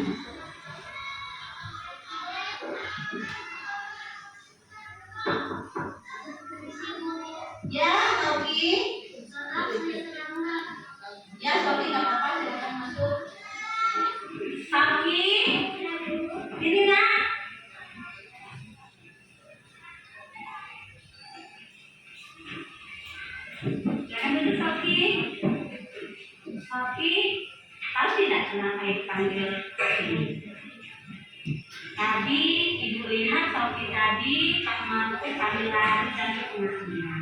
Speaker 4: Ya, Sofi. Ya, Sofi nggak apa-apa, silakan masuk. Sofi, ini nak. Jangan duduk, Sofi. Sofi, tahu tidak kenapa dipanggil Sofi? Tadi Ibu lihat Sofi tadi sama panggil lari dan setengahnya.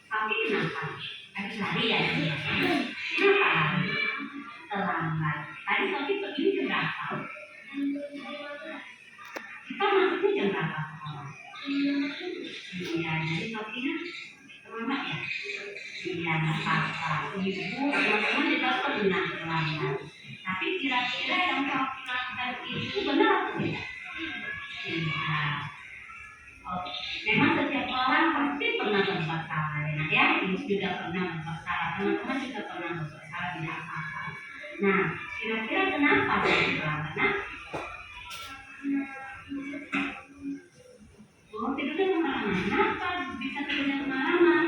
Speaker 4: Sofi kenapa? Habis lari ya dia. Kenapa lari? Terlambat. Tadi Sofi pergi jam berapa? Kita masuknya jam berapa? Iya, jadi Sofi terlambat ya? Iya, nggak apa-apa. Ibu, teman-teman juga pernah terlambat. Tapi kira-kira yang Sofi lakukan itu benar atau tidak? Iya. Oh, memang setiap orang pasti pernah berbuat salah ya. Ibu juga pernah berbuat salah. Teman-teman juga pernah berbuat salah, tidak apa-apa. Nah, kira-kira kenapa dia terlambat? Nah, oh, tidurnya kemalaman. Kenapa bisa tidurnya kemalaman?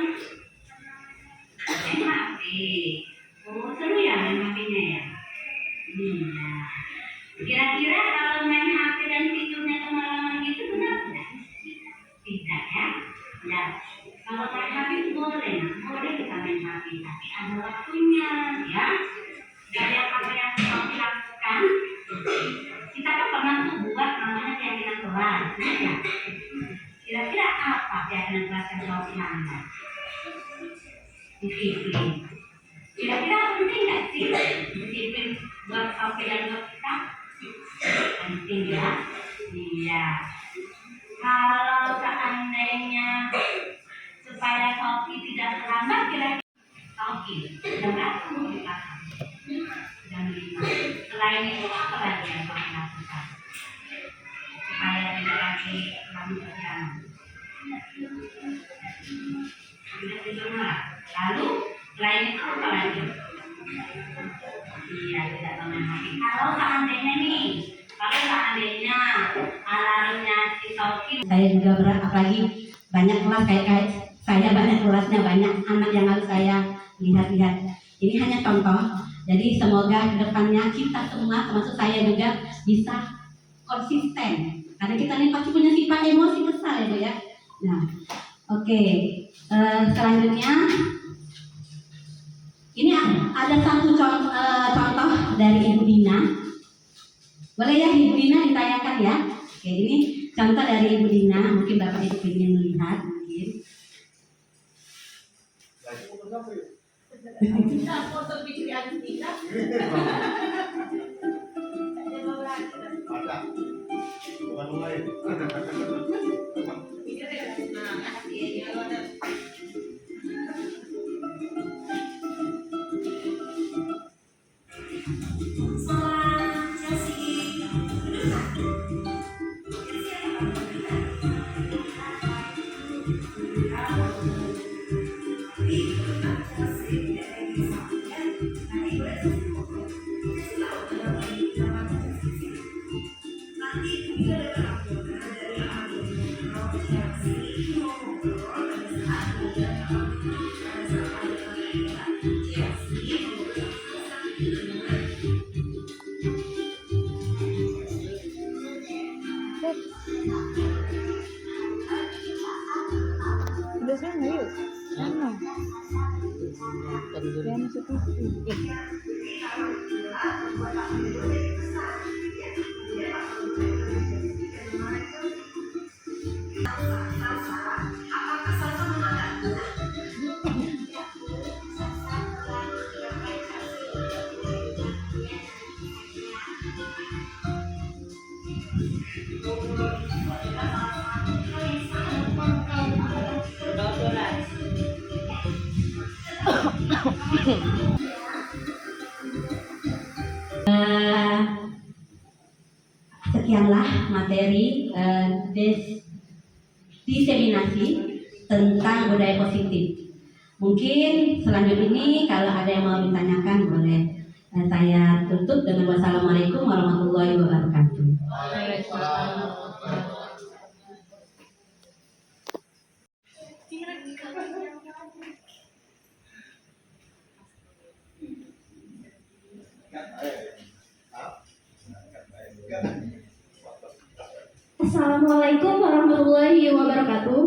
Speaker 4: Main HP. Oh, seru ya main HP-nya ya? Iya. Kira-kira kalau main HP dan tidurnya kemalaman gitu benar tidak? Tidak ya? Ya. Kalau main HP itu boleh, boleh kita main HP, tapi ada waktunya ya. Dari apa yang kita lakukan, kita kan pernah tuh buat namanya keyakinan kelas, ya. Kira-kira apa keyakinan kelas yang kita lakukan? Disiplin. Kira-kira penting nggak sih disiplin buat Sofi dan buat kita? Penting ya. Iya. Kalau seandainya supaya Sofi tidak terlambat, kira-kira Sofi jam berapa mau di belakang? Jam 5. Selain itu apa lagi yang Sofi lakukan supaya tidak lagi terlambat perjalanan? Tidak tidur malam. Lalu selain itu apa lagi? Iya, tidak main HP. Kalau seandainya alarmnya si Sofi, saya juga berat, apalagi banyak kelas kayak saya banyak kelasnya, banyak anak yang harus saya lihat-lihat. Ini hanya contoh. Jadi semoga kedepannya kita semua, termasuk saya juga, bisa konsisten. Karena kita ini pasti punya sifat emosi besar ya Bu ya. Nah, oke. Selanjutnya ini ada satu contoh dari Ibu Dina. Boleh ya Ibu Dina ditayangkan ya. Oke, ini contoh dari Ibu Dina. Mungkin Bapak Ibu ingin melihat mungkin.
Speaker 6: Kita foto video kita.
Speaker 2: Ada. Bukan mulai.
Speaker 8: Udah sana yuk. Sana. Ya masuk TV.
Speaker 4: Sekianlah materi diseminasi tentang budaya positif. Mungkin selanjutnya ini kalau ada yang mau ditanyakan boleh Dan saya tutup dengan wassalamualaikum warahmatullahi wabarakatuh.
Speaker 9: Assalamualaikum warahmatullahi wabarakatuh.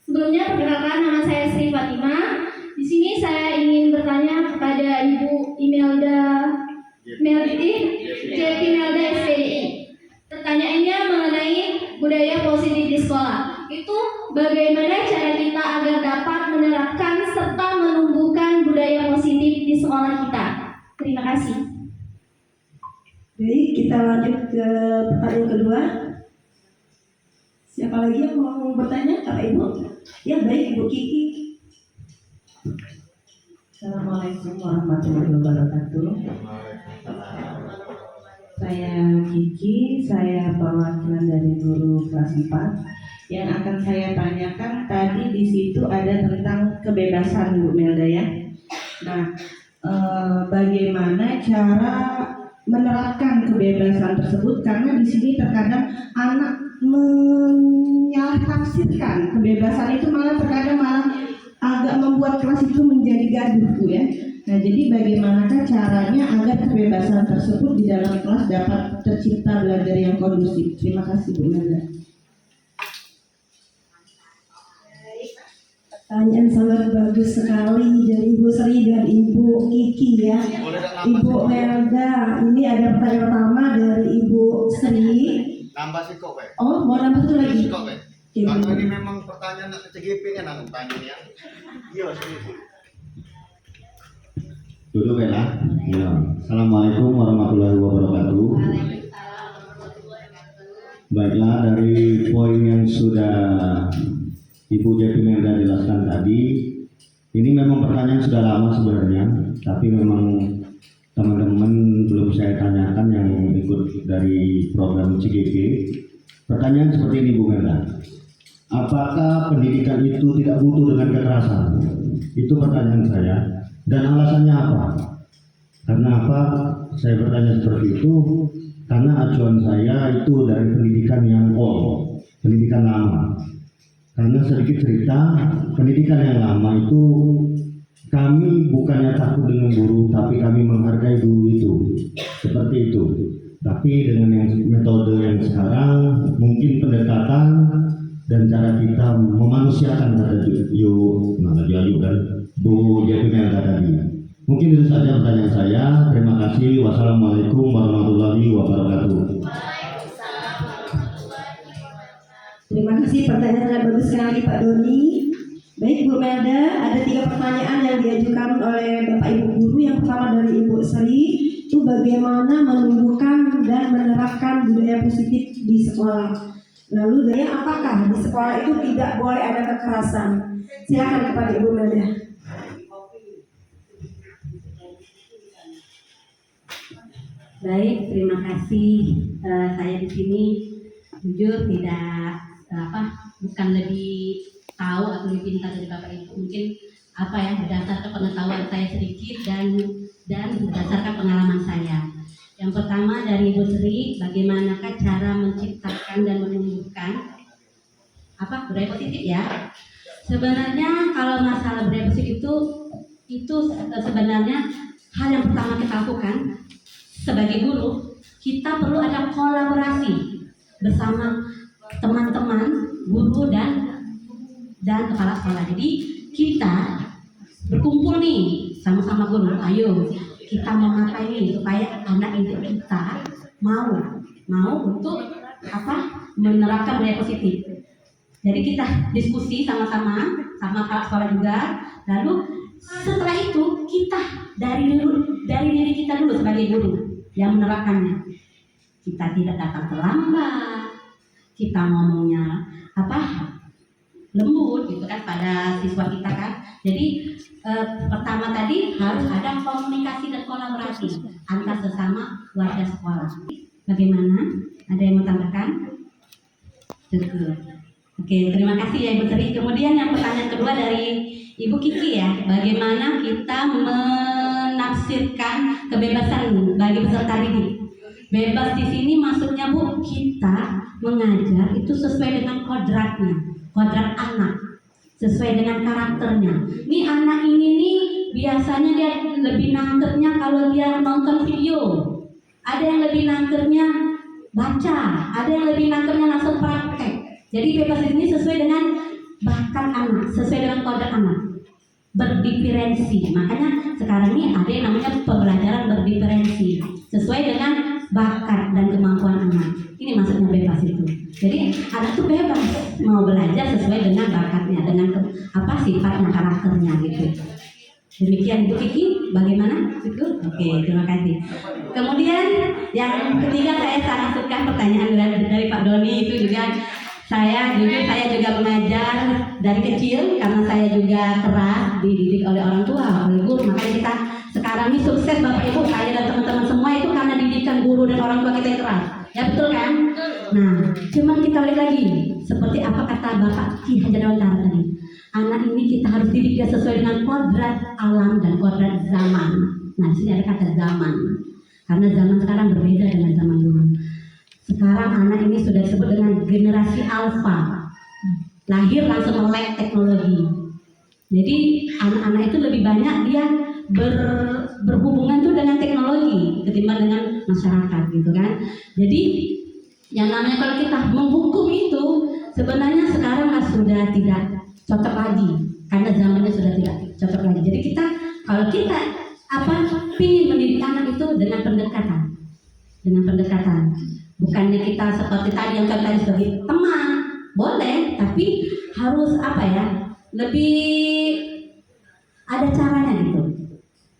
Speaker 9: Sebelumnya perkenalkan, nama saya Sri Fatimah. Di sini saya ingin bertanya kepada Ibu Imelda Jepi Melda SPDI. Pertanyaannya mengenai budaya positif di sekolah. Itu bagaimana cara kita agar dapat menerapkan serta menumbuhkan budaya positif di sekolah kita. Terima kasih.
Speaker 1: Baik, kita lanjut ke pertanyaan kedua. Siapa lagi yang mau bertanya? Kak Ibu? Ya, baik, Ibu Kiki.
Speaker 3: Assalamualaikum warahmatullahi wabarakatuh. Saya Kiki, saya perwakilan dari guru kelas 4. Yang akan saya tanyakan tadi di situ ada tentang kebebasan Bu Melda ya. Nah, bagaimana cara menerapkan kebebasan tersebut, karena di sini terkadang anak menyalahtafsirkan kebebasan itu, malah terkadang agak membuat kelas itu menjadi gaduh Bu ya. Nah, jadi bagaimanakah caranya agar kebebasan tersebut di dalam kelas dapat tercipta belajar yang kondusif? Terima kasih Bu Melda.
Speaker 1: Pertanyaan sangat bagus sekali dari Ibu Sri dan Ibu Kiki ya. Ibu Melda, ini ada pertanyaan pertama dari Ibu Sri.
Speaker 2: Nambah sih kok, Pak.
Speaker 1: Oh, mau nambah satu lagi?
Speaker 2: Kok, Pak. Kalau ini memang pertanyaan nak CGP kan aku tanya ya. Iya, sini.
Speaker 10: Duduk ya. Ya. Assalamualaikum warahmatullahi wabarakatuh. Baiklah, dari poin yang sudah Ibu Jepi Melda jelaskan tadi, ini memang pertanyaan sudah lama sebenarnya, tapi memang teman-teman belum saya tanyakan yang ikut dari program CGP. Pertanyaan seperti ini Bu Melda, apakah pendidikan itu tidak butuh dengan kekerasan? Itu pertanyaan saya, dan alasannya apa? Karena apa saya bertanya seperti itu? Karena acuan saya itu dari pendidikan yang old, pendidikan lama. Karena sedikit cerita, pendidikan yang lama itu kami bukannya takut dengan guru, tapi kami menghargai guru itu, seperti itu. Tapi dengan yang metode yang sekarang, mungkin pendekatan dan cara kita memanusiakan kata Jayu dan Bu Jepi Melda tadi. Mungkin itu saja pertanyaan saya. Terima kasih. Wassalamualaikum warahmatullahi wabarakatuh.
Speaker 1: Terima kasih, pertanyaan sangat bagus sekali Pak Doni. Baik Bu Melda, ada 3 pertanyaan yang diajukan oleh Bapak Ibu Guru. Yang pertama dari Ibu Sri, itu bagaimana menumbuhkan dan menerapkan budaya positif di sekolah. Lalu dari apakah di sekolah itu tidak boleh ada kekerasan? Silakan kepada Ibu Melda.
Speaker 4: Baik, terima kasih. Saya di sini jujur bukan lebih tahu atau lebih pintar dari Bapak Ibu. Mungkin berdasarkan pengetahuan saya sedikit dan berdasarkan pengalaman saya. Yang pertama dari Ibu Sri, bagaimanakah cara menciptakan dan menumbuhkan budaya positif ya? Sebenarnya kalau masalah budaya positif itu sebenarnya hal yang pertama kita lakukan sebagai guru, kita perlu ada kolaborasi bersama teman-teman guru dan kepala sekolah. Jadi kita berkumpul nih sama-sama guru, ayo kita memakai ini supaya anak didik kita mau untuk menerapkan budaya positif. Jadi kita diskusi sama-sama sama kepala sekolah juga. Lalu setelah itu kita dari diri kita dulu sebagai guru yang menerapkannya. Kita tidak datang terlambat, kita ngomongnya lembut gitu kan pada siswa kita kan. Jadi pertama tadi harus ada komunikasi dan kolaborasi antar sesama warga sekolah. Bagaimana? Ada yang mau tambahkan? Betul. Oke, terima kasih ya Ibu Tri. Kemudian yang pertanyaan kedua dari Ibu Kiki ya, bagaimana kita menafsirkan kebebasan bagi peserta didik? Bebas di sini maksudnya Bu, kita mengajar itu sesuai dengan kodratnya, kodrat anak, sesuai dengan karakternya. Nih anak ini nih biasanya dia lebih nangkepnya kalau dia nonton video, ada yang lebih nangkepnya baca, ada yang lebih nangkepnya langsung praktek. Jadi bebas di sini sesuai dengan bakat anak, sesuai dengan kodrat anak, berdiferensi. Makanya sekarang ini ada yang namanya pembelajaran berdiferensi, sesuai dengan bakat dan kemampuan anak. Ini maksudnya bebas itu. Jadi anak tuh bebas mau belajar sesuai dengan bakatnya, dengan sifatnya, karakternya gitu. Demikian Bu Kiki, bagaimana? Cukup? Oke, terima kasih. Kemudian yang ketiga saya sangat suka pertanyaan dari Pak Doni itu juga. Saya juga mengajar dari kecil karena saya juga keras dididik oleh orang tua, oleh guru. Makanya kita sekarang ini sukses Bapak Ibu, saya dan teman-teman semua itu karena didikan guru dan orang tua kita yang keras. Ya betul kan? Nah, cuman kita lihat lagi seperti apa kata Bapak Ki Hajar Dewantara tadi. Anak ini kita harus didik dia sesuai dengan kodrat alam dan kodrat zaman. Nah, di sini ada kata zaman. Karena zaman sekarang berbeda dengan zaman dulu. Sekarang anak ini sudah disebut dengan generasi alfa, lahir langsung melek teknologi. Jadi anak-anak itu lebih banyak dia berhubungan tuh dengan teknologi ketimbang dengan masyarakat gitu kan. Jadi yang namanya kalau kita menghukum itu sebenarnya sekarang sudah tidak cocok lagi karena zamannya sudah tidak cocok lagi. Jadi kalau kita ingin mendidik anak itu dengan pendekatan. Bukannya kita seperti tadi yang tadi sebagai teman, boleh, tapi harus lebih ada caranya gitu.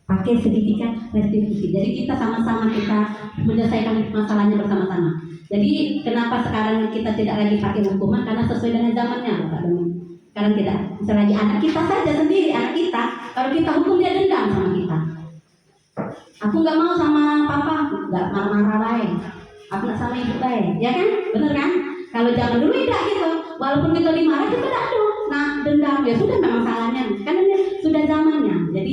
Speaker 4: Pakai sedikit restitusi. Jadi kita sama-sama kita menyelesaikan masalahnya bersama-sama. Jadi kenapa sekarang kita tidak lagi pakai hukuman? Karena sesuai dengan zamannya, Pak Doni. Sekarang tidak. Misalnya anak kita saja sendiri, anak kita, kalau kita hukum dia dendam sama kita. Aku nggak mau sama papa, nggak marah-marah baik. Aku nggak sama ibu baik, ya kan? Bener kan? Kalau zaman dulu tidak gitu. Walaupun kita dimarah kita tidak ada. Nah dendam ya sudah memang salahnya. Kan ini sudah zamannya. Jadi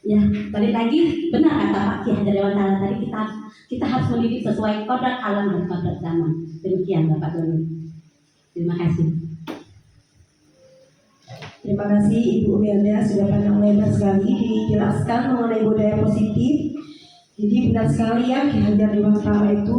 Speaker 4: ya balik lagi benar kata Pak Ki Hajar Dewantara tadi kita harus mendidik sesuai kodrat alam dan kodrat zaman. Demikian Bapak Doni. Terima kasih.
Speaker 1: Terima kasih Ibu Umianda sudah panjang lebar sekali dijelaskan mengenai budaya positif. Jadi benar sekali ya Ki Hajar Dewantara itu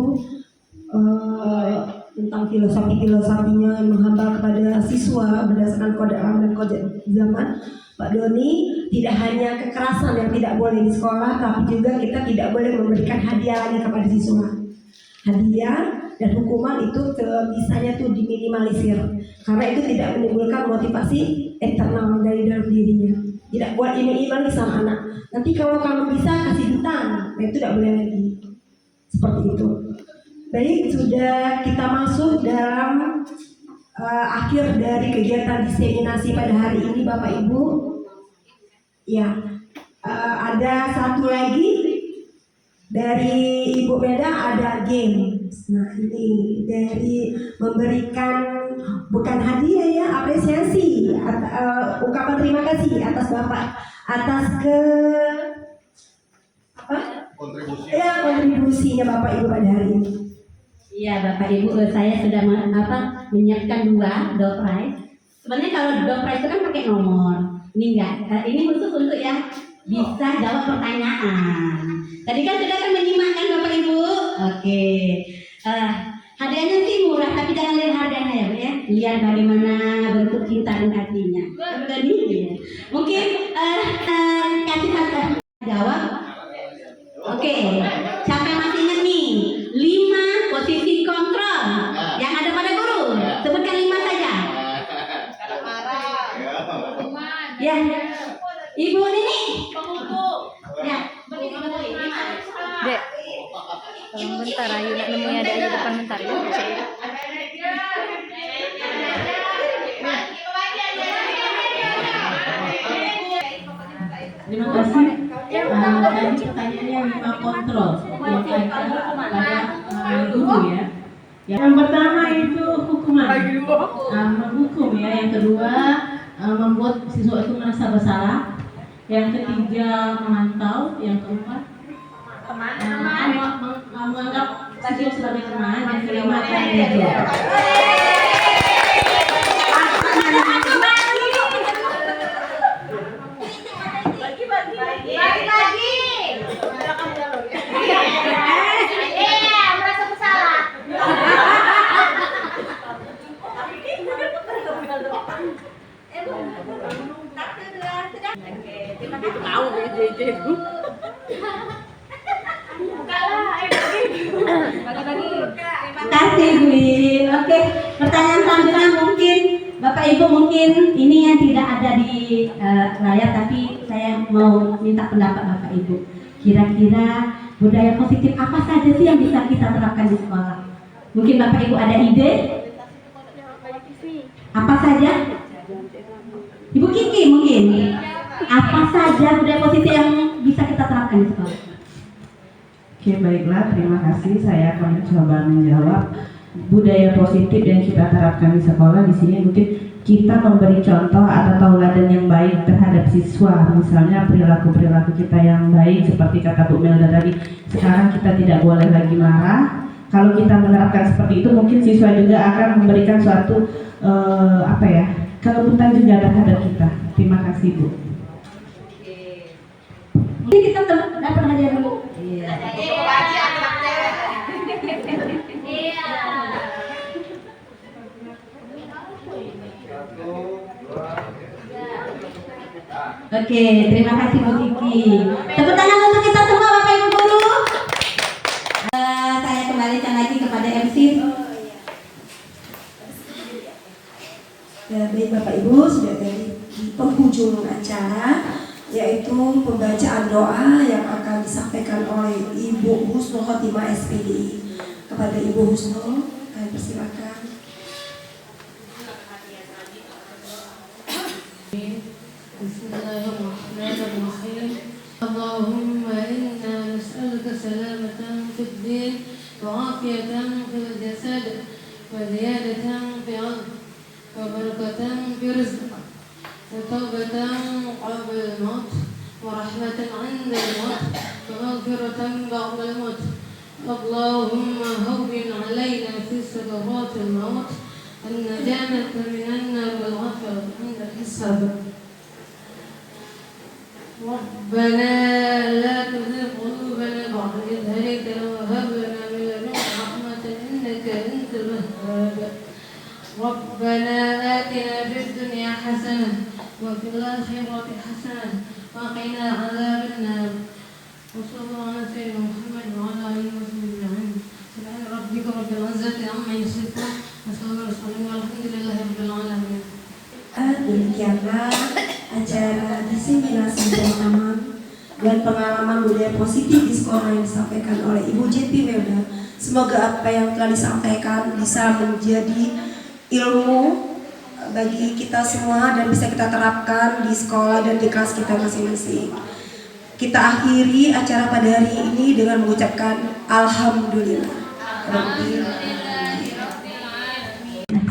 Speaker 1: tentang filosofinya yang menghamba kepada siswa berdasarkan kode alam dan kode zaman. Pak Doni, tidak hanya kekerasan yang tidak boleh di sekolah, tapi juga kita tidak boleh memberikan hadiah lagi kepada siswa. Hadiah dan hukuman itu bisanya tuh diminimalisir, karena itu tidak menimbulkan motivasi internal dari dalam dirinya. Tidak buat iming-iming sama anak. Nanti kalau kamu bisa kasih hutang, nah itu tidak boleh lagi. Seperti itu. Baik, sudah kita masuk dalam akhir dari kegiatan diseminasi pada hari ini Bapak Ibu. Ya, ada satu lagi dari Ibu Meda, ada game. Nah ini dari memberikan bukan hadiah ya, apresiasi, ungkapan terima kasih atas Bapak atas kontribusinya Bapak Ibu pada hari ini.
Speaker 4: Iya Bapak Ibu, saya sudah menyiapkan door prize. Sebenarnya kalau door prize itu kan pakai nomor. Ini enggak, ini khusus untuk yang bisa jawab pertanyaan. Tadi kan sudah menyimakkan Bapak Ibu. Oke. Hadiahnya sih murah, tapi jangan lihat harganya ya, Bu ya. Lihat bagaimana bentuk cinta dan hatinya. Tadi ya. Mungkin kasih kata jawab. Oke. Siapa yang masih ingat nih? 5 posisi kontrol yang ada pada guru. Sebutkan 5 saja. Ya. Ibu Nini. Ya.
Speaker 8: Dek, tolong bentar ayo nak nemuin ada di depan bentar ya.
Speaker 4: Terima kasih. Tadi pertanyaannya 5 kontrol yang kaitan pada guru ya.
Speaker 11: Yang pertama itu hukuman, menghukum ya. Yang kedua membuat siswa itu merasa bersalah. Yang ketiga memantau. Yang keempat menganggap siswa sebagai teman. Yang kelima media.
Speaker 4: Terima kasih Win. Oke, pertanyaan selanjutnya mungkin Bapak Ibu mungkin ini yang tidak ada di layar, tapi saya mau minta pendapat Bapak Ibu. Kira-kira budaya positif apa saja sih yang bisa kita terapkan di sekolah? Mungkin Bapak Ibu ada ide? Apa saja? Ibu Kiki mungkin. Apa saja budaya positif yang bisa kita terapkan di sekolah?
Speaker 11: Oke, baiklah, terima kasih. Saya akan mencoba menjawab. Budaya positif yang kita terapkan di sekolah di sini mungkin kita memberi contoh atau tauladan yang baik terhadap siswa. Misalnya perilaku-perilaku kita yang baik seperti kata Bu Melda tadi. Sekarang kita tidak boleh lagi marah. Kalau kita menerapkan seperti itu, mungkin siswa juga akan memberikan suatu kelembutan juga terhadap kita. Terima kasih Bu.
Speaker 4: Ini kita dapat hadiah dulu. Iya. Oke, terima kasih Bu Kiki. Tepuk tangan untuk kita semua Bapak Ibu guru. Saya kembalikan lagi kepada MC.
Speaker 1: Ya, baik Bapak Ibu, sudah dari penghujung acara, yaitu pembacaan doa yang akan disampaikan oleh Ibu Husnul Khotimah SPDI. Kepada Ibu Husnul, kami persilakan.
Speaker 11: Bismillahirrahmanirrahim. Allahumma inna nas'aluka salamatan fid din wa afiyatan fil jasad wa ziyadatan fil 'ilm wa barakatan fil rizq wa tawbatan qabla al-maut wa rahmatan 'inda al-maut wa maghfiratan ba'da al-maut. Allahumma hawwin 'alaina fi sakarat al-maut an-najata minan nar wal 'afwa 'inda al-hisab. ربنا لا تزغ قلوبنا بعد إذ هديتنا وهب لنا من لدنك رحمة إنك أنت الوهاب. ربنا آتنا في الدنيا حسنة وفي الآخرة حسنة وقنا عذاب النار. وصلى الله على سيدنا محمد وعلى آله وصحبه أجمعين. سبحان ربك رب العزة عما يصفون وسلام على المرسلين والحمد لله رب العالمين.
Speaker 1: Demikianlah acara diseminasi pengalaman dan pengalaman budaya positif di sekolah yang disampaikan oleh Ibu JP Melda. Semoga apa yang telah disampaikan bisa menjadi ilmu bagi kita semua dan bisa kita terapkan di sekolah dan di kelas kita masing-masing. Kita akhiri acara pada hari ini dengan mengucapkan Alhamdulillah.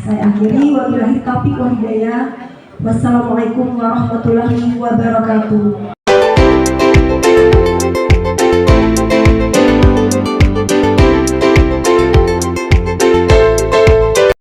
Speaker 1: Saya akhiri, wabillahi taufiq wal hidayah. Wassalamualaikum warahmatullahi wabarakatuh.